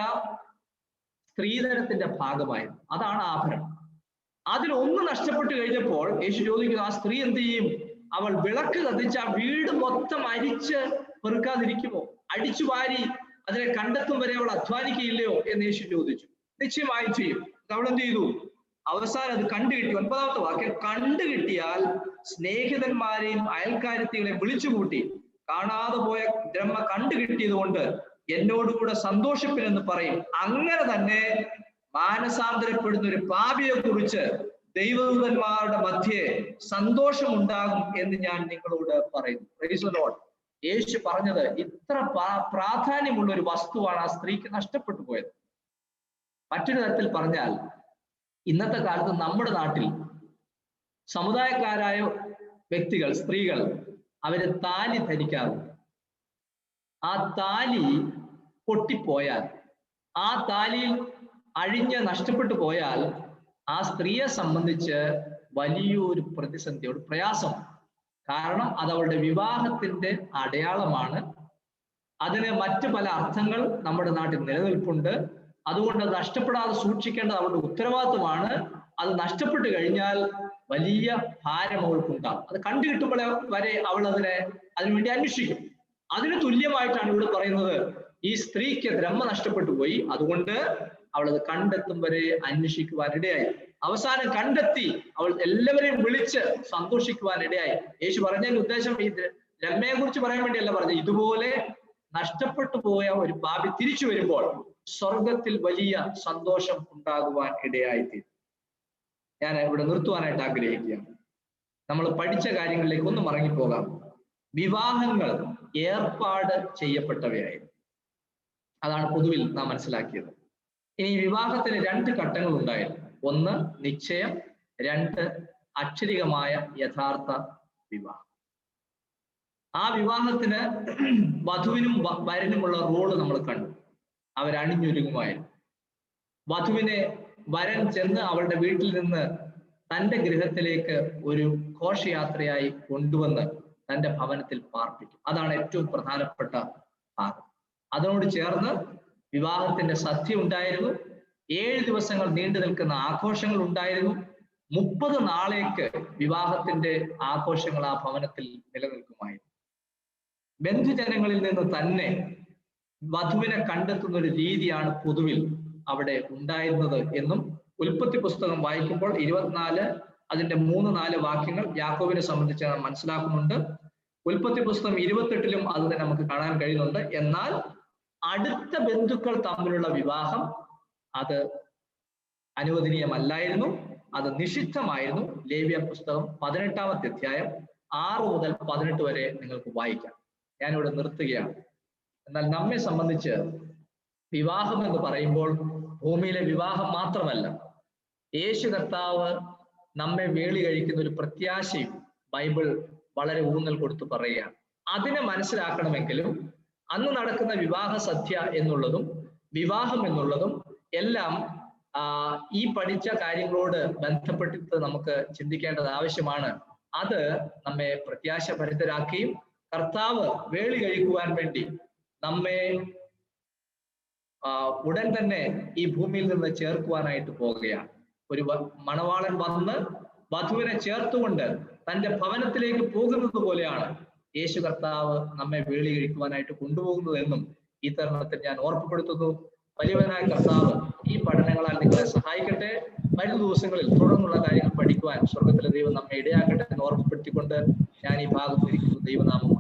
സ്ത്രീധനത്തിന്റെ ഭാഗമായിരുന്നു. അതാണ് ആഭരണം. അതിലൊന്ന് നഷ്ടപ്പെട്ടു കഴിഞ്ഞപ്പോൾ യേശു ചോദിക്കുന്നു, ആ സ്ത്രീ എന്ത് ചെയ്യും? അവൾ വിളക്ക് കത്തിച്ച് ആ വീട് മൊത്തം അരിച്ച് പെറുക്കാതിരിക്കുമോ? അടിച്ചു വാരി അതിനെ കണ്ടെത്തും വരെ അവൾ അധ്വാനിക്കുകയില്ലയോ എന്ന് യേശു ചോദിച്ചു. നിശ്ചയമായും ചെയ്യും. അവൾ എന്ത് ചെയ്തു? അവസാനം അത് കണ്ടുകിട്ടി. 9-ാമത്തെ വാക്യം, കണ്ടുകിട്ടിയാൽ സ്നേഹിതന്മാരെയും അയൽക്കാരത്തികളെയും വിളിച്ചുകൂട്ടി, കാണാതെ പോയ ദ്രഹ്മ കണ്ടുകിട്ടിയത് കൊണ്ട് എന്നോടുകൂടെ സന്തോഷിപ്പിനെന്ന് പറയും. അങ്ങനെ തന്നെ മാനസാന്തരപ്പെടുന്ന ഒരു പാപിയെ കുറിച്ച് ദൈവദൂതന്മാരുടെ മധ്യേ സന്തോഷമുണ്ടാകും എന്ന് ഞാൻ നിങ്ങളോട് പറയുന്നു. Praise the Lord. യേശു പറഞ്ഞത് ഇത്ര പ്രാധാന്യമുള്ള ഒരു വസ്തുവാണ് ആ സ്ത്രീക്ക് നഷ്ടപ്പെട്ടു പോയത്. മറ്റൊരു തരത്തിൽ പറഞ്ഞാൽ, ഇന്നത്തെ കാലത്ത് നമ്മുടെ നാട്ടിൽ സമുദായക്കാരായ വ്യക്തികൾ, സ്ത്രീകൾ, അവര് താലി ധരിക്കാറുണ്ട്. ആ താലി പൊട്ടിപ്പോയാൽ, ആ താലിയിൽ അഴിഞ്ഞ് നഷ്ടപ്പെട്ടു പോയാൽ ആ സ്ത്രീയെ സംബന്ധിച്ച് വലിയൊരു പ്രതിസന്ധി, ഒരു പ്രയാസം. കാരണം അത് അവളുടെ വിവാഹത്തിന്റെ അടയാളമാണ്, അതിന് മറ്റു പല അർത്ഥങ്ങൾ നമ്മുടെ നാട്ടിൽ നിലനിൽപ്പുണ്ട്. അതുകൊണ്ട് അത് നഷ്ടപ്പെടാതെ സൂക്ഷിക്കേണ്ടത് അവളുടെ ഉത്തരവാദിത്വമാണ്. അത് നഷ്ടപ്പെട്ടു കഴിഞ്ഞാൽ വലിയ ഭാരം അവൾക്കുണ്ടാകും. അത് കണ്ടു കിട്ടുമ്പോൾ വരെ അവൾ അതിനുവേണ്ടി അന്വേഷിക്കും. അതിന് തുല്യമായിട്ടാണ് ഇവിടെ പറയുന്നത്, ഈ സ്ത്രീക്ക് ബ്രഹ്മ നഷ്ടപ്പെട്ടു പോയി, അതുകൊണ്ട് അവൾ അത് കണ്ടെത്തും വരെ അന്വേഷിക്കുവാൻ ഇടയായി. അവസാനം കണ്ടെത്തി അവൾ എല്ലാവരെയും വിളിച്ച് സന്തോഷിക്കുവാൻ ഇടയായി. യേശു പറഞ്ഞതിന്റെ ഉദ്ദേശം ഈ രമ്യയെ കുറിച്ച് പറയാൻ വേണ്ടിയല്ല പറഞ്ഞത്, ഇതുപോലെ നഷ്ടപ്പെട്ടു പോയ ഒരു പാപി തിരിച്ചു വരുമ്പോൾ സ്വർഗത്തിൽ വലിയ സന്തോഷം ഉണ്ടാകുവാൻ ഇടയായിത്തീരും. ഞാൻ ഇവിടെ നിർത്തുവാനായിട്ട് ആഗ്രഹിക്കുകയാണ്. നമ്മൾ പഠിച്ച കാര്യങ്ങളിലേക്ക് ഒന്ന് മടങ്ങിപ്പോകാം. വിവാഹങ്ങൾ ഏർപ്പാട് ചെയ്യപ്പെട്ടവയായിരുന്നു. അതാണ് പൊതുവിൽ നാം മനസ്സിലാക്കിയത്. ഇനി വിവാഹത്തിന് 2 ഘട്ടങ്ങൾ ഉണ്ടായിരുന്നു. ഒന്ന് നിശ്ചയം, 2 അക്ഷരികമായ യഥാർത്ഥ വിവാഹം. ആ വിവാഹത്തിന് വധുവിനും വരനുമുള്ള റോള് നമ്മൾ കണ്ടു. അവരണിഞ്ഞൊരുങ്ങുമായിരുന്നു. വധുവിനെ വരൻ ചെന്ന് അവളുടെ വീട്ടിൽ നിന്ന് തൻ്റെ ഗൃഹത്തിലേക്ക് ഒരു ഘോഷയാത്രയായി കൊണ്ടുവന്ന് തൻ്റെ ഭവനത്തിൽ പാർപ്പിക്കും. അതാണ് ഏറ്റവും പ്രധാനപ്പെട്ട ഭാഗം. അതിനോട് ചേർന്ന് വിവാഹത്തിന്റെ സദ്യ ഉണ്ടായിരുന്നു. 7 ദിവസങ്ങൾ നീണ്ടു നിൽക്കുന്ന ആഘോഷങ്ങൾ ഉണ്ടായിരുന്നു. 30 നാളേക്ക് വിവാഹത്തിന്റെ ആഘോഷങ്ങൾ ആ ഭവനത്തിൽ നിലനിൽക്കുമായിരുന്നു. ബന്ധുജനങ്ങളിൽ നിന്ന് തന്നെ വധുവിനെ കണ്ടെത്തുന്ന ഒരു രീതിയാണ് പൊതുവിൽ അവിടെ ഉണ്ടായിരുന്നത് എന്നും ഉൽപ്പത്തി പുസ്തകം വായിക്കുമ്പോൾ 24 അതിന്റെ 3-4 വാക്യങ്ങൾ യാക്കോബിനെ സംബന്ധിച്ച് നാം മനസ്സിലാക്കുന്നുണ്ട്. ഉൽപ്പത്തി പുസ്തകം 28-ലും അത് തന്നെ നമുക്ക് കാണാൻ കഴിയുന്നുണ്ട്. എന്നാൽ അടുത്ത ബന്ധുക്കൾ തമ്മിലുള്ള വിവാഹം അത് അനുവദനീയമല്ലായിരുന്നു, അത് നിഷിദ്ധമായിരുന്നു. ലേവ്യ പുസ്തകം 18-ാമത്തെ അധ്യായം 6 മുതൽ 18 വരെ നിങ്ങൾക്ക് വായിക്കാം. ഞാനിവിടെ നിർത്തുകയാണ്. എന്നാൽ നമ്മെ സംബന്ധിച്ച് വിവാഹം എന്ന് പറയുമ്പോൾ ഭൂമിയിലെ വിവാഹം മാത്രമല്ല, യേശു കർത്താവ് നമ്മെ വേളി കഴിക്കുന്ന ഒരു പ്രത്യാശയും ബൈബിൾ വളരെ ഊന്നൽ കൊടുത്ത് പറയുകയാണ്. അതിനെ മനസ്സിലാക്കണമെങ്കിലും അന്ന് നടക്കുന്ന വിവാഹ സദ്യ എന്നുള്ളതും വിവാഹം എന്നുള്ളതും എല്ലാം ഈ പഠിച്ച കാര്യങ്ങളോട് ബന്ധപ്പെട്ടിട്ട് നമുക്ക് ചിന്തിക്കേണ്ടത് ആവശ്യമാണ്. അത് നമ്മെ പ്രത്യാശഭരിതരാക്കുകയും കർത്താവ് വേളി കഴിക്കുവാൻ വേണ്ടി നമ്മെ ഉടൻ തന്നെ ഈ ഭൂമിയിൽ നിന്ന് ചേർക്കുവാനായിട്ട് പോകുകയാണ്. ഒരു മണവാളൻ വന്ന് വധുവിനെ ചേർത്തുകൊണ്ട് തൻ്റെ ഭവനത്തിലേക്ക് പോകുന്നത് പോലെയാണ് യേശു കർത്താവ് നമ്മെ വേളി കഴിക്കുവാനായിട്ട് കൊണ്ടുപോകുന്നത് എന്നും ഈ തരുണത്തിൽ ഞാൻ ഓർമ്മപ്പെടുത്തുന്നു. വലിയവനായ കർത്താവ് ഈ പഠനങ്ങളാൽ നിങ്ങളെ സഹായിക്കട്ടെ. വരും ദിവസങ്ങളിൽ തുടർന്നുള്ള കാര്യങ്ങൾ പഠിക്കുവാൻ സ്വർഗത്തിലെ ദൈവം നമ്മെ ഇടയാക്കട്ടെ എന്ന് ഓർമ്മപ്പെടുത്തിക്കൊണ്ട് ഞാൻ ഈ ഭാഗത്ത് ഇരിക്കുന്ന ദൈവനാമം